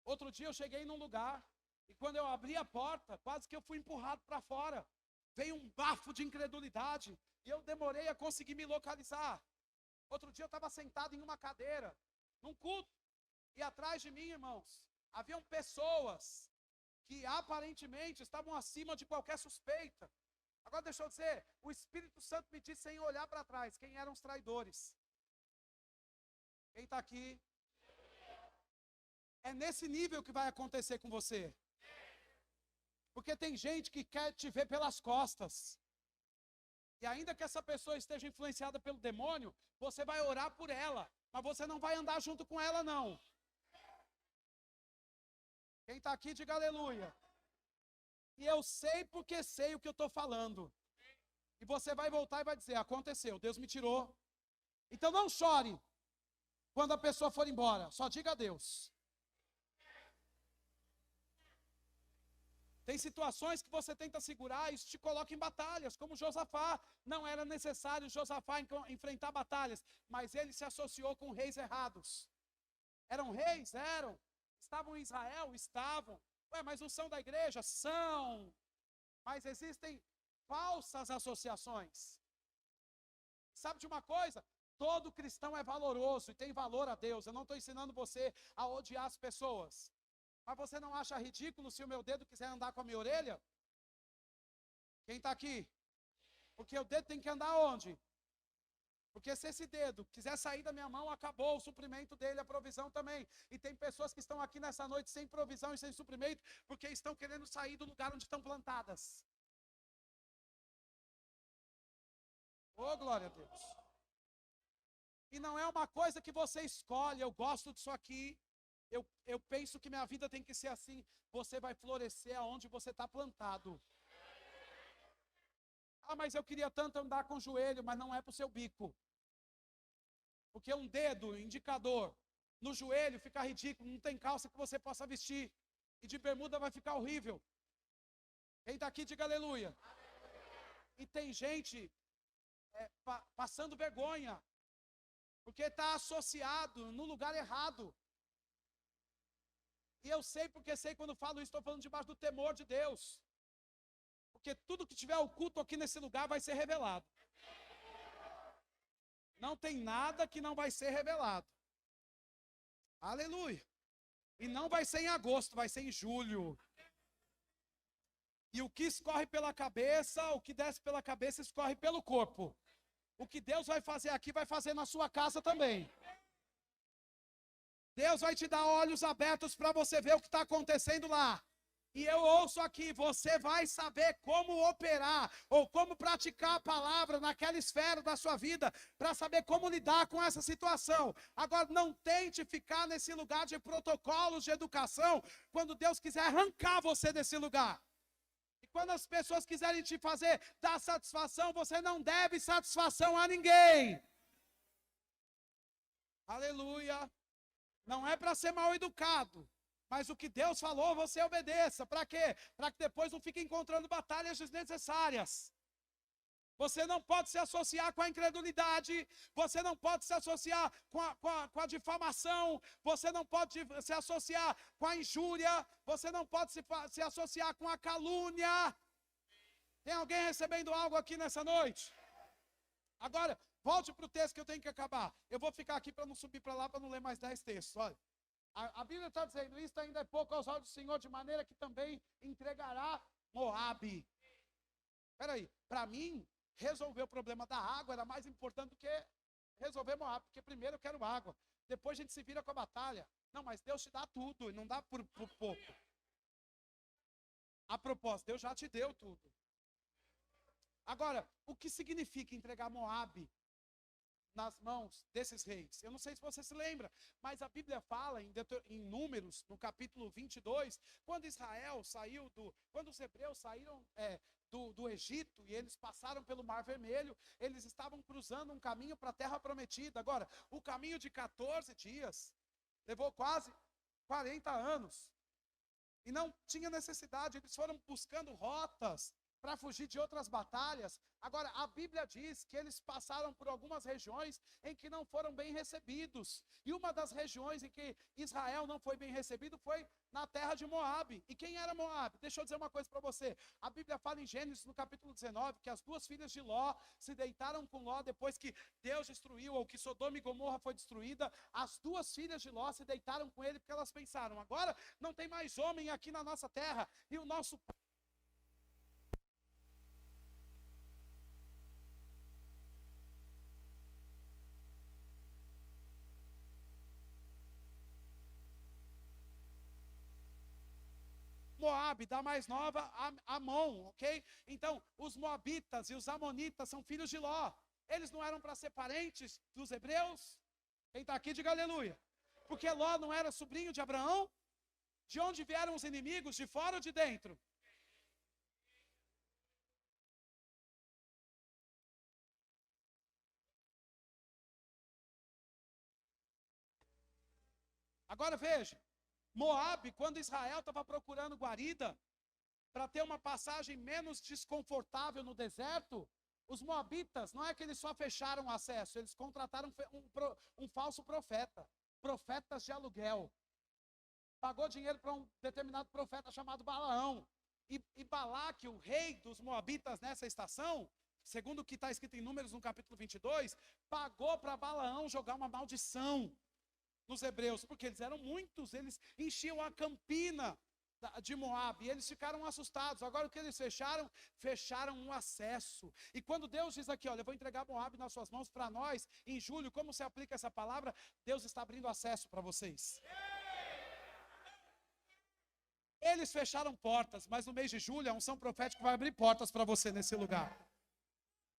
Outro dia eu cheguei num lugar, e quando eu abri a porta, quase que eu fui empurrado para fora. Veio um bafo de incredulidade, e eu demorei a conseguir me localizar. Outro dia eu estava sentado em uma cadeira, num culto, e atrás de mim, irmãos, haviam pessoas que aparentemente estavam acima de qualquer suspeita. Agora deixa eu dizer, o Espírito Santo me disse sem olhar para trás, quem eram os traidores. Quem está aqui? É nesse nível que vai acontecer com você. Porque tem gente que quer te ver pelas costas. E ainda que essa pessoa esteja influenciada pelo demônio, você vai orar por ela, mas você não vai andar junto com ela, não. Quem está aqui, diga aleluia. E eu sei porque sei o que eu estou falando. E você vai voltar e vai dizer, aconteceu, Deus me tirou. Então não chore quando a pessoa for embora, só diga adeus. Tem situações que você tenta segurar e isso te coloca em batalhas, como Josafá. Não era necessário Josafá enfrentar batalhas, mas ele se associou com reis errados. Eram reis? Eram. Estavam em Israel? Estavam. Ué, mas não são da igreja? São. Mas existem falsas associações. Sabe de uma coisa? Todo cristão é valoroso e tem valor a Deus. Eu não estou ensinando você a odiar as pessoas. Mas você não acha ridículo se o meu dedo quiser andar com a minha orelha? Quem está aqui? Porque o dedo tem que andar onde? Porque se esse dedo quiser sair da minha mão, acabou o suprimento dele, a provisão também. E tem pessoas que estão aqui nessa noite sem provisão e sem suprimento, porque estão querendo sair do lugar onde estão plantadas. Oh, glória a Deus. E não é uma coisa que você escolhe, eu gosto disso aqui. Eu penso que minha vida tem que ser assim. Você vai florescer aonde você está plantado. Ah, mas eu queria tanto andar com o joelho, mas não é para o seu bico. Porque um dedo, indicador, no joelho fica ridículo, não tem calça que você possa vestir. E de bermuda vai ficar horrível. Quem está aqui, diga aleluia. E tem gente passando vergonha. Porque está associado no lugar errado. E eu sei porque sei, quando falo isso, estou falando debaixo do temor de Deus. Porque tudo que tiver oculto aqui nesse lugar vai ser revelado. Não tem nada que não vai ser revelado. Aleluia. E não vai ser em agosto, vai ser em julho. E o que escorre pela cabeça, o que desce pela cabeça, escorre pelo corpo. O que Deus vai fazer aqui, vai fazer na sua casa também. Deus vai te dar olhos abertos para você ver o que está acontecendo lá. E eu ouço aqui, você vai saber como operar, ou como praticar a palavra naquela esfera da sua vida, para saber como lidar com essa situação. Agora, não tente ficar nesse lugar de protocolos de educação, quando Deus quiser arrancar você desse lugar. E quando as pessoas quiserem te fazer dar satisfação, você não deve satisfação a ninguém. Aleluia. Não é para ser mal educado, mas o que Deus falou, você obedeça. Para quê? Para que depois não fique encontrando batalhas desnecessárias. Você não pode se associar com a incredulidade, você não pode se associar com a difamação, você não pode se associar com a injúria, você não pode se associar com a calúnia. Tem alguém recebendo algo aqui nessa noite? Agora, volte para o texto que eu tenho que acabar. Eu vou ficar aqui para não subir para lá, para não ler mais 10 textos. Olha, a Bíblia está dizendo, isto ainda é pouco aos olhos do Senhor, de maneira que também entregará Moabe. Espera aí, para mim, resolver o problema da água era mais importante do que resolver Moabe, porque primeiro eu quero água, depois a gente se vira com a batalha. Não, mas Deus te dá tudo, não dá por pouco. A propósito, Deus já te deu tudo. Agora, o que significa entregar Moabe nas mãos desses reis? Eu não sei se você se lembra, mas a Bíblia fala em Números, no capítulo 22, quando quando os hebreus saíram do Egito e eles passaram pelo Mar Vermelho, eles estavam cruzando um caminho para a Terra Prometida. Agora, o caminho de 14 dias levou quase 40 anos e não tinha necessidade, eles foram buscando rotas para fugir de outras batalhas. Agora, a Bíblia diz que eles passaram por algumas regiões em que não foram bem recebidos. E uma das regiões em que Israel não foi bem recebido foi na terra de Moabe. E quem era Moabe? Deixa eu dizer uma coisa para você. A Bíblia fala em Gênesis, no capítulo 19, que as duas filhas de Ló se deitaram com Ló depois que Deus destruiu, ou que Sodoma e Gomorra foi destruída. As duas filhas de Ló se deitaram com ele porque elas pensaram, agora não tem mais homem aqui na nossa terra, e o nosso Moabe, da mais nova, Amon, ok? Então, os moabitas e os amonitas são filhos de Ló. Eles não eram para ser parentes dos hebreus? Quem está aqui, diga aleluia. Porque Ló não era sobrinho de Abraão? De onde vieram os inimigos? De fora ou de dentro? Agora veja. Moabe, quando Israel estava procurando guarida, para ter uma passagem menos desconfortável no deserto, os moabitas, não é que eles só fecharam o acesso, eles contrataram um falso profeta, profetas de aluguel. Pagou dinheiro para um determinado profeta chamado Balaão. E Balaque, o rei dos moabitas nessa estação, segundo o que está escrito em Números no capítulo 22, pagou para Balaão jogar uma maldição nos hebreus, porque eles eram muitos, eles enchiam a campina de Moabe, e eles ficaram assustados. Agora o que eles fecharam? Fecharam um acesso. E quando Deus diz aqui, olha, eu vou entregar Moabe nas suas mãos, para nós, em julho, como se aplica essa palavra? Deus está abrindo acesso para vocês. Eles fecharam portas, mas no mês de julho a unção profética vai abrir portas para você nesse lugar.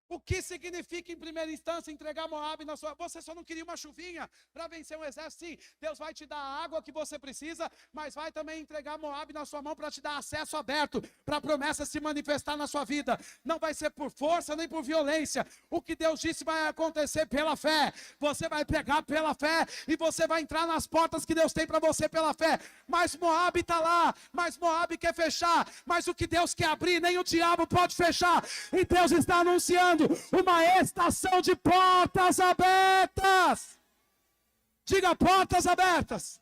O que significa, em primeira instância, entregar Moabe na sua... Você só não queria uma chuvinha para vencer um exército? Sim, Deus vai te dar a água que você precisa, mas vai também entregar Moabe na sua mão para te dar acesso aberto, para a promessa se manifestar na sua vida. Não vai ser por força nem por violência. O que Deus disse vai acontecer pela fé. Você vai pegar pela fé e você vai entrar nas portas que Deus tem para você pela fé. Mas Moabe está lá, mas Moabe quer fechar, mas o que Deus quer abrir, nem o diabo pode fechar. E Deus está anunciando uma estação de portas abertas. Diga portas abertas.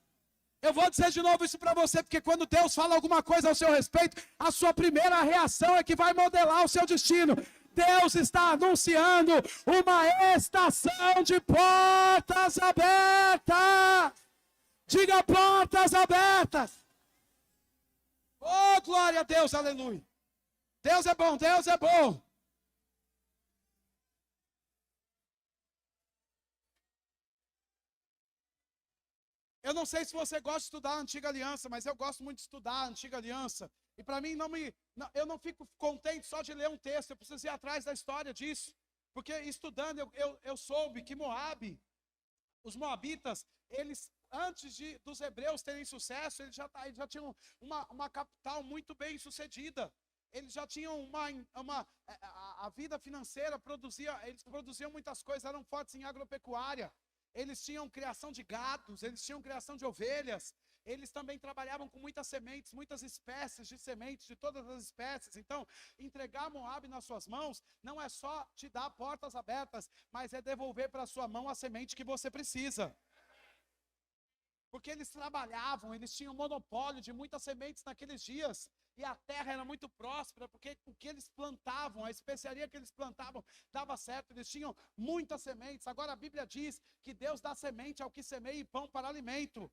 Eu vou dizer de novo isso para você, porque quando Deus fala alguma coisa ao seu respeito, a sua primeira reação é que vai modelar o seu destino. Deus está anunciando uma estação de portas abertas. Diga portas abertas. Oh, glória a Deus, aleluia. Deus é bom, Deus é bom. Eu não sei se você gosta de estudar a Antiga Aliança, mas eu gosto muito de estudar a Antiga Aliança. E para mim, eu não fico contente só de ler um texto, eu preciso ir atrás da história disso. Porque estudando, eu soube que Moabe, os moabitas, eles, antes dos hebreus terem sucesso, eles já tinham uma capital muito bem sucedida. Eles já tinham a vida financeira, eles produziam muitas coisas, eram fortes em agropecuária. Eles tinham criação de gados, eles tinham criação de ovelhas, eles também trabalhavam com muitas sementes, muitas espécies de sementes, de todas as espécies. Então, entregar Moabe nas suas mãos, não é só te dar portas abertas, mas é devolver para a sua mão a semente que você precisa. Porque eles trabalhavam, eles tinham monopólio de muitas sementes naqueles dias. E a terra era muito próspera, porque o que eles plantavam, a especiaria que eles plantavam, dava certo, eles tinham muitas sementes. Agora a Bíblia diz que Deus dá semente ao que semeia e pão para alimento.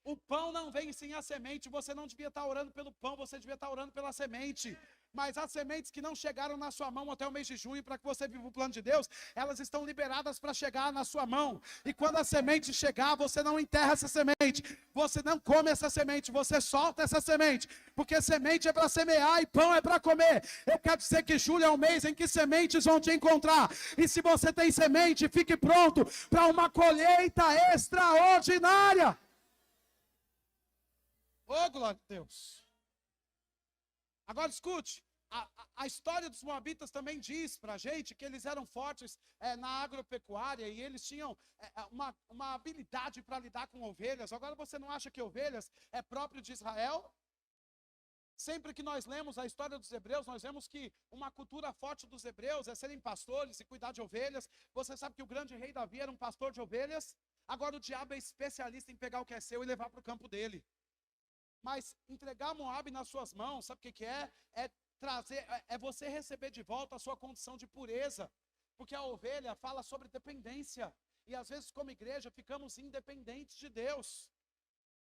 O pão não vem sem a semente, você não devia estar orando pelo pão, você devia estar orando pela semente. Mas as sementes que não chegaram na sua mão até o mês de junho, para que você viva o plano de Deus, elas estão liberadas para chegar na sua mão. E quando a semente chegar, você não enterra essa semente, você não come essa semente, você solta essa semente, porque semente é para semear e pão é para comer. Eu quero dizer que julho é um mês em que sementes vão te encontrar. E se você tem semente, fique pronto para uma colheita extraordinária. Oh, glória a Deus. Agora escute, a história dos moabitas também diz para a gente que eles eram fortes na agropecuária e eles tinham uma habilidade para lidar com ovelhas. Agora você não acha que ovelhas é próprio de Israel? Sempre que nós lemos a história dos hebreus, nós vemos que uma cultura forte dos hebreus é serem pastores e cuidar de ovelhas. Você sabe que o grande rei Davi era um pastor de ovelhas? Agora o diabo é especialista em pegar o que é seu e levar para o campo dele. Mas entregar Moabe nas suas mãos, sabe o que é? É você receber de volta a sua condição de pureza. Porque a ovelha fala sobre dependência. E às vezes, como igreja, ficamos independentes de Deus.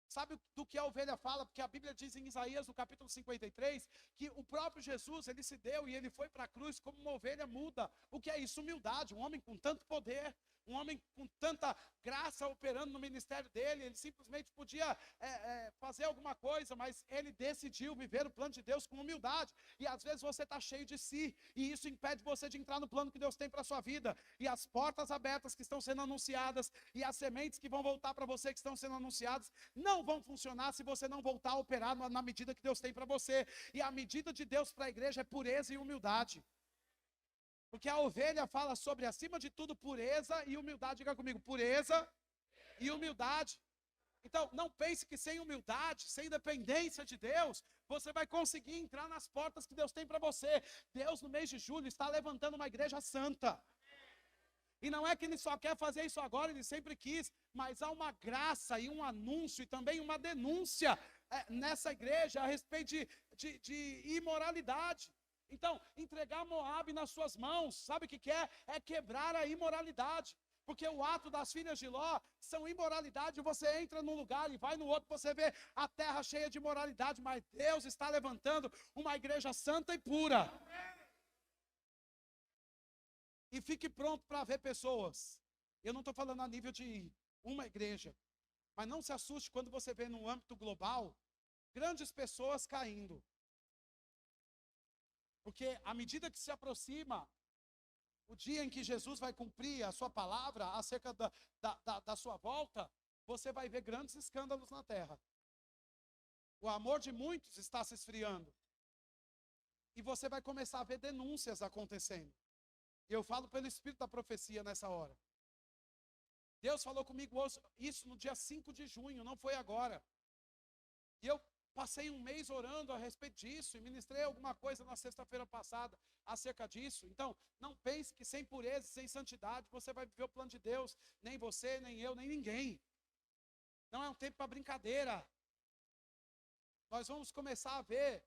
Sabe do que a ovelha fala? Porque a Bíblia diz em Isaías, no capítulo 53, que o próprio Jesus, ele se deu e ele foi para a cruz como uma ovelha muda. O que é isso? Humildade. Um homem com tanto poder, um homem com tanta graça operando no ministério dele, ele simplesmente podia fazer alguma coisa, mas ele decidiu viver o plano de Deus com humildade. E às vezes você está cheio de si, e isso impede você de entrar no plano que Deus tem para a sua vida. E as portas abertas que estão sendo anunciadas, e as sementes que vão voltar para você que estão sendo anunciadas, não vão funcionar se você não voltar a operar na medida que Deus tem para você. E a medida de Deus para a igreja é pureza e humildade. Porque a ovelha fala sobre, acima de tudo, pureza e humildade. Diga comigo, pureza e humildade. Então, não pense que sem humildade, sem dependência de Deus, você vai conseguir entrar nas portas que Deus tem para você. Deus, no mês de julho, está levantando uma igreja santa. E não é que Ele só quer fazer isso agora, Ele sempre quis, mas há uma graça e um anúncio e também uma denúncia nessa igreja a respeito de imoralidade. Então, entregar Moabe nas suas mãos, sabe o que é? É quebrar a imoralidade. Porque o ato das filhas de Ló são imoralidade. Você entra num lugar e vai no outro, você vê a terra cheia de imoralidade. Mas Deus está levantando uma igreja santa e pura. E fique pronto para ver pessoas. Eu não estou falando a nível de uma igreja. Mas não se assuste quando você vê no âmbito global grandes pessoas caindo. Porque à medida que se aproxima o dia em que Jesus vai cumprir a sua palavra acerca da sua volta, você vai ver grandes escândalos na terra. O amor de muitos está se esfriando. E você vai começar a ver denúncias acontecendo. E eu falo pelo Espírito da profecia nessa hora. Deus falou comigo isso no dia 5 de junho, não foi agora. E eu passei um mês orando a respeito disso e ministrei alguma coisa na sexta-feira passada acerca disso. Então, não pense que sem pureza e sem santidade você vai viver o plano de Deus. Nem você, nem eu, nem ninguém. Não é um tempo para brincadeira. Nós vamos começar a ver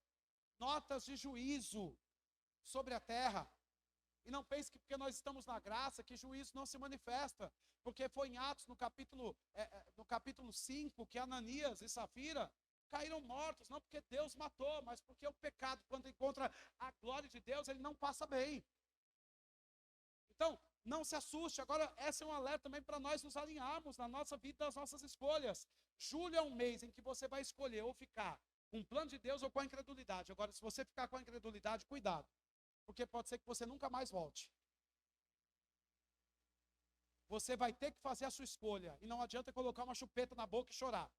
notas de juízo sobre a terra. E não pense que porque nós estamos na graça, que juízo não se manifesta. Porque foi em Atos, no capítulo 5, que Ananias e Safira caíram mortos. Não porque Deus matou, mas porque o pecado, quando encontra a glória de Deus, ele não passa bem. Então, não se assuste. Agora, esse é um alerta também para nós nos alinharmos na nossa vida, nas nossas escolhas. Julho é um mês em que você vai escolher ou ficar com o plano de Deus ou com a incredulidade. Agora, se você ficar com a incredulidade, cuidado. Porque pode ser que você nunca mais volte. Você vai ter que fazer a sua escolha. E não adianta colocar uma chupeta na boca e chorar.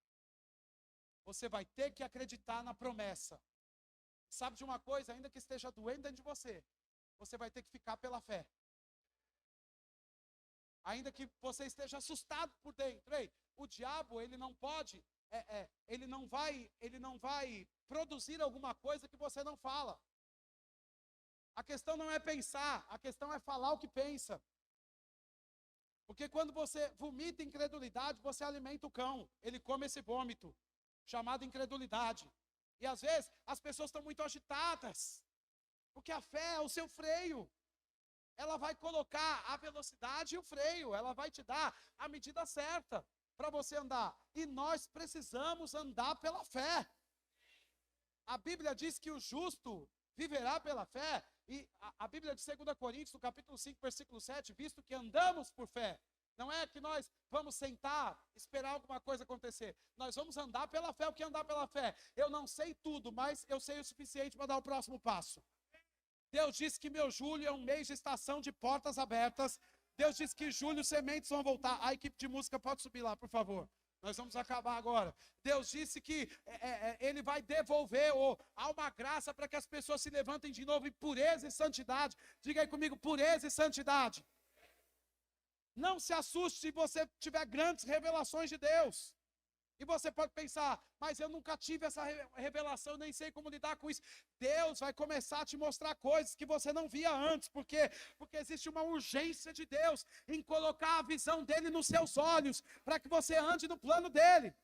Você vai ter que acreditar na promessa. Sabe de uma coisa? Ainda que esteja doendo dentro de você, você vai ter que ficar pela fé. Ainda que você esteja assustado por dentro. Ei, o diabo, ele não pode, ele não vai produzir alguma coisa que você não fala. A questão não é pensar, a questão é falar o que pensa. Porque quando você vomita incredulidade, você alimenta o cão. Ele come esse vômito, chamado incredulidade. E às vezes, as pessoas estão muito agitadas. Porque a fé é o seu freio. Ela vai colocar a velocidade e o freio. Ela vai te dar a medida certa para você andar. E nós precisamos andar pela fé. A Bíblia diz que o justo viverá pela fé. E a Bíblia de 2 Coríntios, no capítulo 5, versículo 7, visto que andamos por fé. Não é que nós vamos sentar, esperar alguma coisa acontecer. Nós vamos andar pela fé. O que é andar pela fé? Eu não sei tudo, mas eu sei o suficiente para dar o próximo passo. Deus disse que meu julho é um mês de estação de portas abertas. Deus disse que em julho sementes vão voltar. A equipe de música pode subir lá, por favor. Nós vamos acabar agora. Deus disse que Ele vai devolver, ou há uma graça para que as pessoas se levantem de novo em pureza e santidade. Diga aí comigo, pureza e santidade. Não se assuste se você tiver grandes revelações de Deus. E você pode pensar, mas eu nunca tive essa revelação, nem sei como lidar com isso. Deus vai começar a te mostrar coisas que você não via antes. Por quê? Porque existe uma urgência de Deus em colocar a visão dele nos seus olhos, para que você ande no plano dele.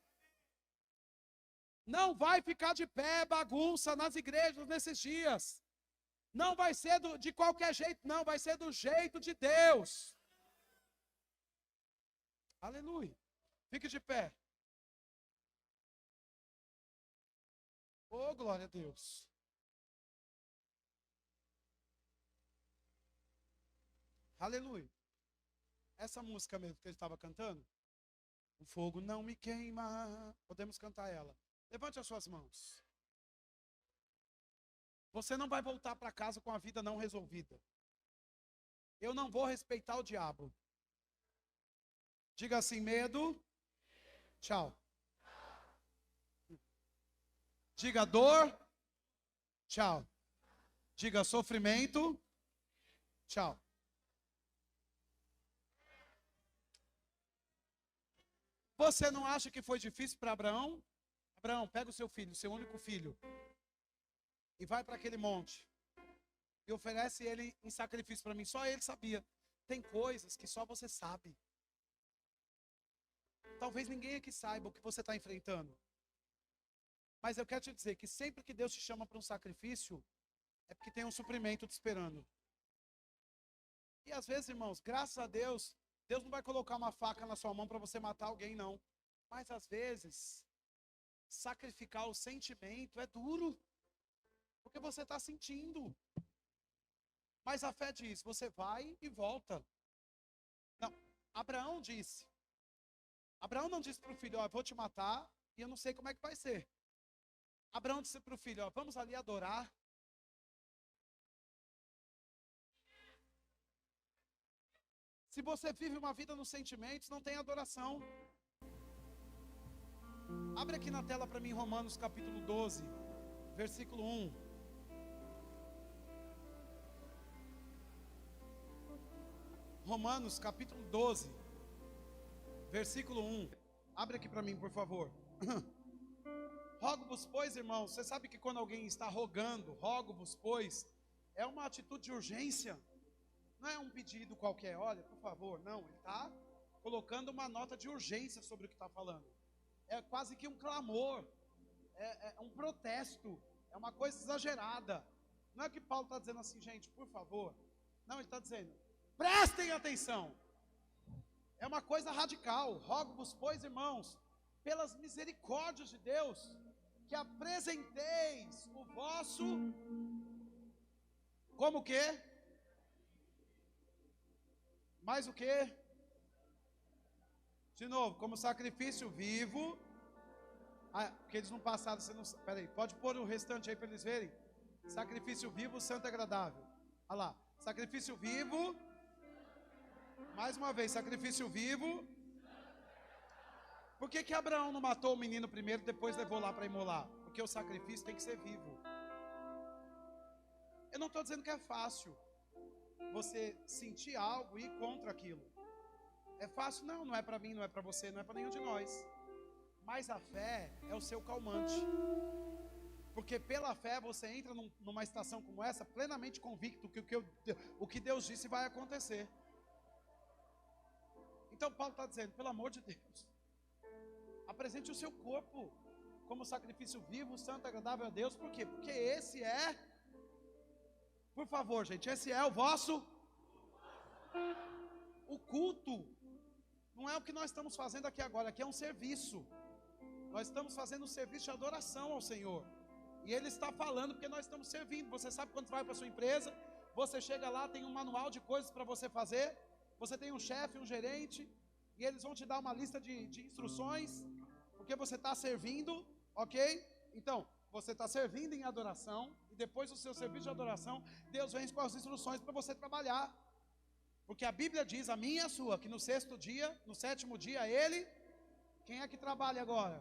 Não vai ficar de pé bagunça nas igrejas nesses dias. Não vai ser de qualquer jeito, não. Vai ser do jeito de Deus. Aleluia. Fique de pé. Oh, glória a Deus. Aleluia. Essa música mesmo que ele estava cantando, o fogo não me queima. Podemos cantar ela. Levante as suas mãos. Você não vai voltar para casa com a vida não resolvida. Eu não vou respeitar o diabo. Diga assim, medo. Tchau. Diga dor. Tchau. Diga sofrimento. Tchau. Você não acha que foi difícil para Abraão? Abraão, pega o seu filho, seu único filho, e vai para aquele monte. E oferece ele em sacrifício para mim. Só ele sabia. Tem coisas que só você sabe. Talvez ninguém aqui saiba o que você está enfrentando. Mas eu quero te dizer que sempre que Deus te chama para um sacrifício, é porque tem um suprimento te esperando. E às vezes, irmãos, graças a Deus, Deus não vai colocar uma faca na sua mão para você matar alguém, não. Mas às vezes, sacrificar o sentimento é duro. Porque você está sentindo. Mas a fé diz, você vai e volta. Não, Abraão disse. Abraão não disse para o filho, ó, vou te matar e eu não sei como é que vai ser. Abraão disse para o filho, ó, vamos ali adorar. Se você vive uma vida nos sentimentos, não tem adoração. Abre aqui na tela para mim Romanos capítulo 12, versículo 1. Romanos capítulo 12, versículo 1. Abre aqui para mim, por favor. Rogo-vos, pois, irmãos, você sabe que quando alguém está rogando, rogo-vos, pois, é uma atitude de urgência. Não é um pedido qualquer, olha, por favor, não. Ele está colocando uma nota de urgência sobre o que está falando. é quase que um clamor, é um protesto, é uma coisa exagerada. Não é que Paulo está dizendo assim, gente, por favor. Não, ele está dizendo, prestem atenção. É uma coisa radical. Rogo-vos, pois, irmãos, pelas misericórdias de Deus, que apresenteis o vosso, como o quê? Mais o quê? De novo, como sacrifício vivo. Porque eles não passaram, você não. Peraí, pode pôr o restante aí para eles verem. Sacrifício vivo, santo e agradável. Olha lá, sacrifício vivo. Mais uma vez, sacrifício vivo. Por que Abraão não matou o menino primeiro, depois levou lá para imolar? Porque o sacrifício tem que ser vivo. Eu não estou dizendo que é fácil você sentir algo e ir contra aquilo. É fácil? Não, não é para mim, não é para você, não é para nenhum de nós. Mas a fé é o seu calmante. Porque pela fé você entra numa estação como essa, plenamente convicto que o que Deus disse vai acontecer. Então Paulo está dizendo, pelo amor de Deus, apresente o seu corpo como sacrifício vivo, santo, agradável a Deus. Por quê? Porque esse é, por favor gente, esse é o vosso, o culto. Não é o que nós estamos fazendo aqui agora, aqui é um serviço. Nós estamos fazendo um serviço de adoração ao Senhor. E Ele está falando porque nós estamos servindo. Você sabe quando vai para a sua empresa, você chega lá, tem um manual de coisas para você fazer. Você tem um chefe, um gerente, e eles vão te dar uma lista de instruções, porque você está servindo, ok? Então, você está servindo em adoração, e depois do seu serviço de adoração, Deus vem com as instruções para você trabalhar. Porque a Bíblia diz, a minha e a sua, que no sexto dia, no sétimo dia, Ele, quem é que trabalha agora?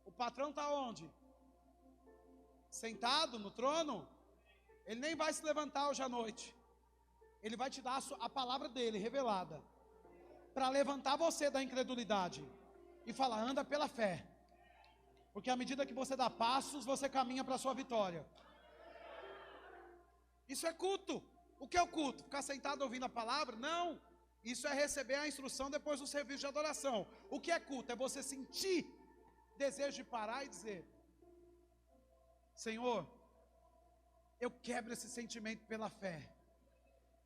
O patrão está onde? Sentado no trono? Ele nem vai se levantar hoje à noite. Ele vai te dar a palavra dele revelada, para levantar você da incredulidade e falar, anda pela fé. Porque à medida que você dá passos, você caminha para a sua vitória. Isso é culto. O que é o culto? Ficar sentado ouvindo a palavra? Não. Isso é receber a instrução depois do serviço de adoração. O que é culto? É você sentir desejo de parar e dizer, Senhor, eu quebro esse sentimento pela fé.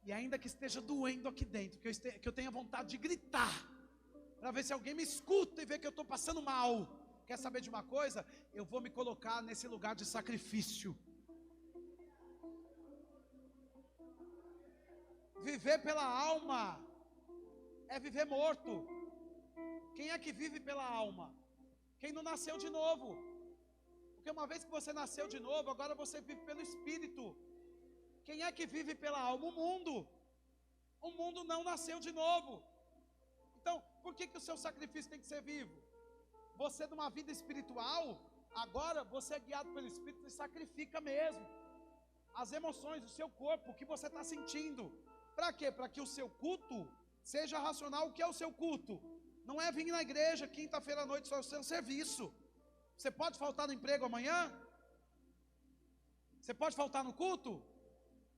E ainda que esteja doendo aqui dentro, que eu tenha vontade de gritar, para ver se alguém me escuta e vê que eu estou passando mal. Quer saber de uma coisa? Eu vou me colocar nesse lugar de sacrifício. Viver pela alma é viver morto. Quem é que vive pela alma? Quem não nasceu de novo. Porque uma vez que você nasceu de novo, agora você vive pelo Espírito. Quem é que vive pela alma? O mundo. O mundo não nasceu de novo. Então, por que o seu sacrifício tem que ser vivo? Você numa vida espiritual, agora você é guiado pelo Espírito e sacrifica mesmo. As emoções, o seu corpo, o que você está sentindo. Para quê? Para que o seu culto seja racional. O que é o seu culto? Não é vir na igreja quinta-feira à noite, só o seu serviço. Você pode faltar no emprego amanhã? Você pode faltar no culto?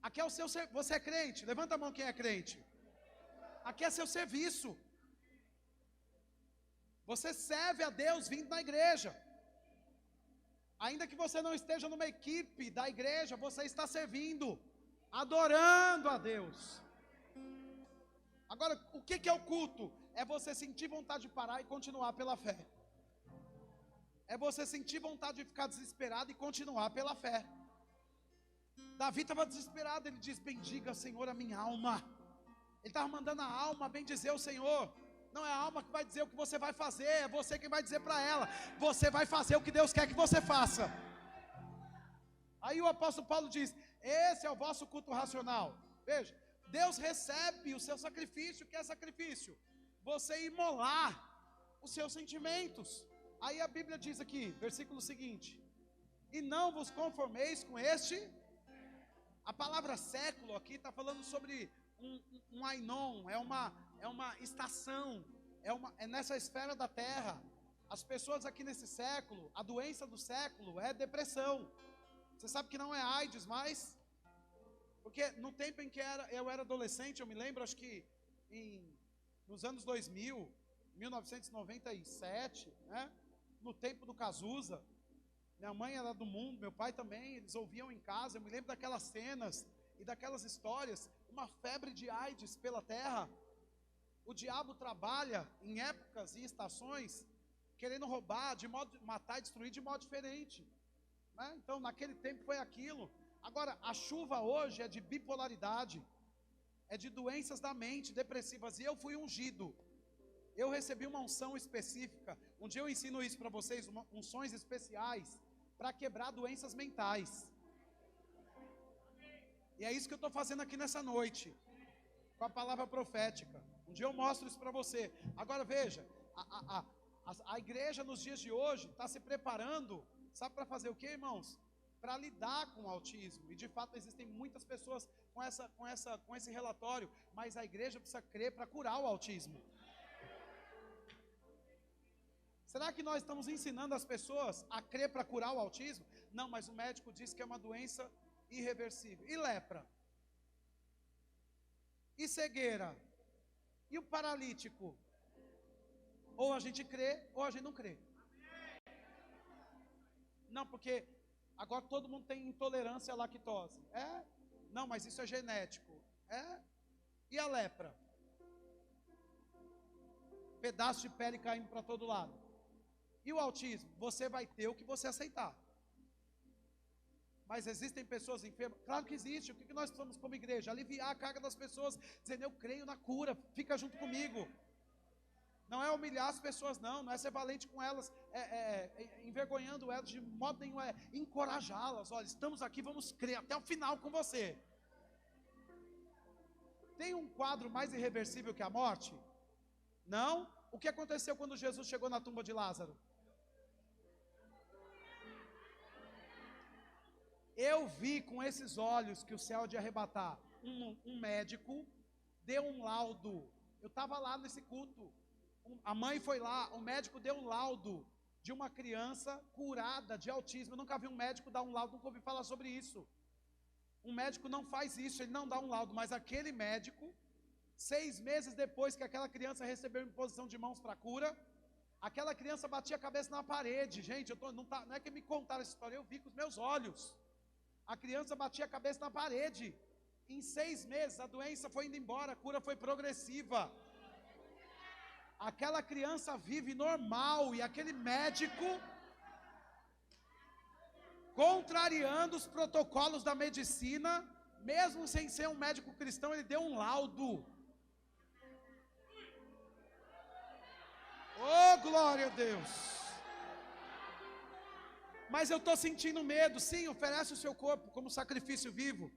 Aqui é o seu serviço. Você é crente? Levanta a mão quem é crente. Aqui é seu serviço. Você serve a Deus vindo na igreja. Ainda que você não esteja numa equipe da igreja, você está servindo, adorando a Deus. Agora, o que é o culto? É você sentir vontade de parar e continuar pela fé. É você sentir vontade de ficar desesperado e continuar pela fé. Davi estava desesperado, ele diz, bendiga, Senhor, a minha alma. Ele estava mandando a alma bendizer o Senhor. Não é a alma que vai dizer o que você vai fazer, é você quem vai dizer para ela. Você vai fazer o que Deus quer que você faça. Aí o apóstolo Paulo diz, esse é o vosso culto racional. Veja, Deus recebe o seu sacrifício. O que é sacrifício? Você imolar os seus sentimentos. Aí a Bíblia diz aqui, versículo seguinte, e não vos conformeis com este. A palavra século aqui está falando sobre um ainon, é uma estação, é nessa esfera da terra. As pessoas aqui nesse século, a doença do século é depressão. Você sabe que não é AIDS mais? Porque no tempo em que eu era adolescente, eu me lembro, acho que nos anos 2000, 1997, né? No tempo do Cazuza. Minha mãe era do mundo, meu pai também, eles ouviam em casa. Eu me lembro daquelas cenas e daquelas histórias. Uma febre de AIDS pela terra. O diabo trabalha em épocas e estações querendo roubar, de modo matar e destruir de modo diferente, né? Então naquele tempo foi aquilo. Agora a chuva hoje é de bipolaridade, é de doenças da mente, depressivas. E eu fui ungido, eu recebi uma unção específica. Um dia eu ensino isso para vocês, unções especiais para quebrar doenças mentais. E é isso que eu estou fazendo aqui nessa noite, com a palavra profética. Um dia eu mostro isso para você. Agora veja, a igreja nos dias de hoje está se preparando, sabe para fazer o que, irmãos? Para lidar com o autismo. E de fato existem muitas pessoas com esse relatório, mas a igreja precisa crer para curar o autismo. Será que nós estamos ensinando as pessoas a crer para curar o autismo? Não, mas o médico diz que é uma doença irreversível. E lepra? E cegueira? E o paralítico? Ou a gente crê, ou a gente não crê. Não, porque agora todo mundo tem intolerância à lactose. É? Não, mas isso é genético. É? E a lepra? Pedaço de pele caindo para todo lado. E o autismo? Você vai ter o que você aceitar. Mas existem pessoas enfermas? Claro que existe. O que nós precisamos como igreja? Aliviar a carga das pessoas, dizendo: eu creio na cura, fica junto comigo. Não é humilhar as pessoas, não é ser valente com elas, envergonhando elas de modo nenhum, é encorajá-las. Olha, estamos aqui, vamos crer até o final com você. Tem um quadro mais irreversível que a morte? Não? O que aconteceu quando Jesus chegou na tumba de Lázaro? Eu vi com esses olhos que o céu há de arrebatar. Um médico deu um laudo. Eu estava lá nesse culto. A mãe foi lá, o médico deu um laudo de uma criança curada de autismo. Eu nunca vi um médico dar um laudo, nunca ouvi falar sobre isso. Um médico não faz isso, ele não dá um laudo, mas aquele médico, 6 meses depois que aquela criança recebeu imposição de mãos para cura, aquela criança batia a cabeça na parede. Gente, não é que me contaram essa história, eu vi com os meus olhos. A criança batia a cabeça na parede. Em 6 meses a doença foi indo embora, a cura foi progressiva. Aquela criança vive normal e aquele médico, contrariando os protocolos da medicina, mesmo sem ser um médico cristão, ele deu um laudo. Oh, glória a Deus! Mas eu estou sentindo medo. Sim, oferece o seu corpo como sacrifício vivo.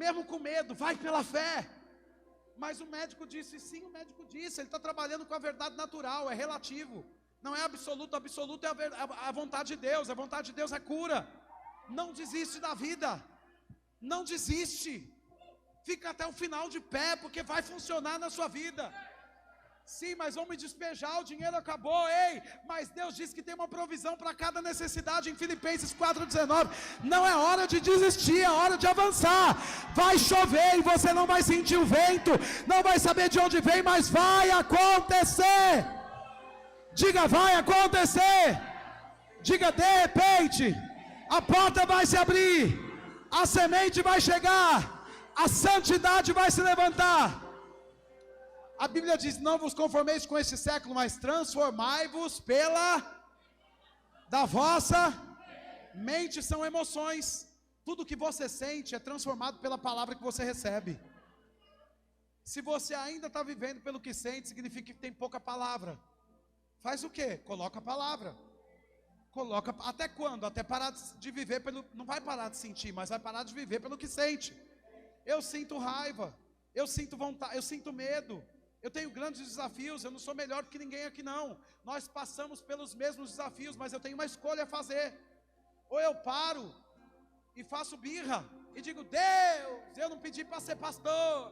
Mesmo com medo, vai pela fé. Mas o médico disse, sim, o médico disse, ele está trabalhando com a verdade natural, é relativo, não é absoluto, absoluto é a vontade de Deus, a vontade de Deus é cura. Não desiste da vida, não desiste, fica até o final de pé, porque vai funcionar na sua vida. Sim, mas vão me despejar, o dinheiro acabou. Ei, mas Deus diz que tem uma provisão para cada necessidade em Filipenses 4,19. Não é hora de desistir, é hora de avançar. Vai chover e você não vai sentir o vento, não vai saber de onde vem, mas vai acontecer. Diga, vai acontecer. Diga, de repente a porta vai se abrir, a semente vai chegar, a santidade vai se levantar. A Bíblia diz: não vos conformeis com este século, mas transformai-vos da vossa mente. São emoções. Tudo que você sente é transformado pela palavra que você recebe. Se você ainda está vivendo pelo que sente, significa que tem pouca palavra. Faz o quê? Coloca a palavra. Coloca. Até quando? Até parar de viver pelo... Não vai parar de sentir, mas vai parar de viver pelo que sente. Eu sinto raiva, eu sinto vontade, eu sinto medo. Eu tenho grandes desafios, eu não sou melhor que ninguém aqui não. Nós passamos pelos mesmos desafios, mas eu tenho uma escolha a fazer. Ou eu paro e faço birra e digo: Deus, eu não pedi para ser pastor.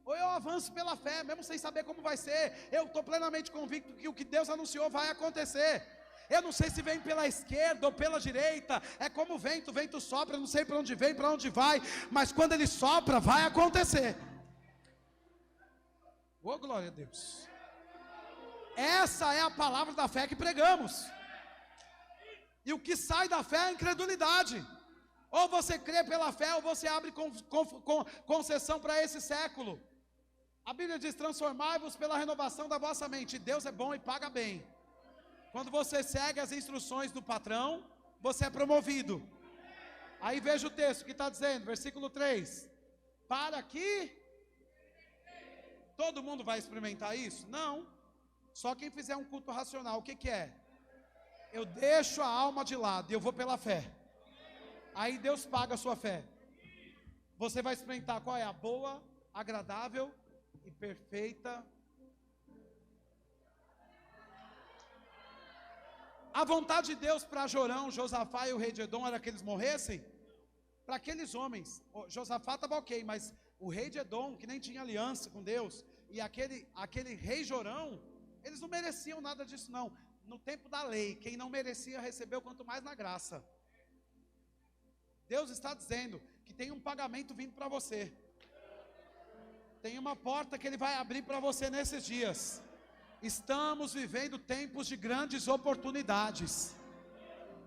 Ou eu avanço pela fé, mesmo sem saber como vai ser. Eu estou plenamente convicto que o que Deus anunciou vai acontecer. Eu não sei se vem pela esquerda ou pela direita. É como o vento sopra, eu não sei para onde vem, para onde vai. Mas quando ele sopra, vai acontecer. Oh, glória a Deus. Essa é a palavra da fé que pregamos. E o que sai da fé é a incredulidade. Ou você crê pela fé, ou você abre concessão para esse século. A Bíblia diz: transformai-vos pela renovação da vossa mente. Deus é bom e paga bem. Quando você segue as instruções do patrão, você é promovido. Aí veja o texto que está dizendo, versículo 3. Para que todo mundo vai experimentar isso? Não. Só quem fizer um culto racional. O que é? Eu deixo a alma de lado e eu vou pela fé. Aí Deus paga a sua fé. Você vai experimentar qual é a boa, agradável e perfeita. A vontade de Deus para Jorão, Josafá e o rei de Edom era que eles morressem? Para aqueles homens. Josafá estava ok, mas o rei de Edom, que nem tinha aliança com Deus, e aquele rei Jorão, eles não mereciam nada disso não. No tempo da lei, quem não merecia recebeu, quanto mais na graça. Deus está dizendo que tem um pagamento vindo para você. Tem uma porta que Ele vai abrir para você nesses dias. Estamos vivendo tempos de grandes oportunidades.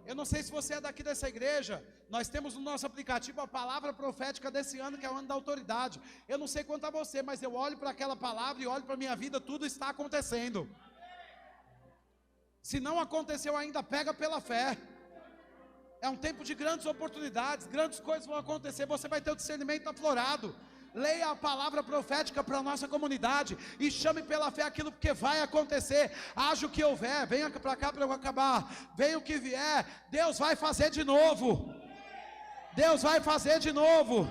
Eu não sei se você é daqui dessa igreja. Nós temos no nosso aplicativo a palavra profética desse ano, que é o ano da autoridade. Eu não sei quanto a você, mas eu olho para aquela palavra e olho para a minha vida, tudo está acontecendo. Se não aconteceu ainda, pega pela fé. É um tempo de grandes oportunidades, grandes coisas vão acontecer, você vai ter o discernimento aflorado. Leia a palavra profética para a nossa comunidade e chame pela fé aquilo, porque vai acontecer. Haja o que houver, venha para cá para eu acabar, venha o que vier, Deus vai fazer de novo. Deus vai fazer de novo.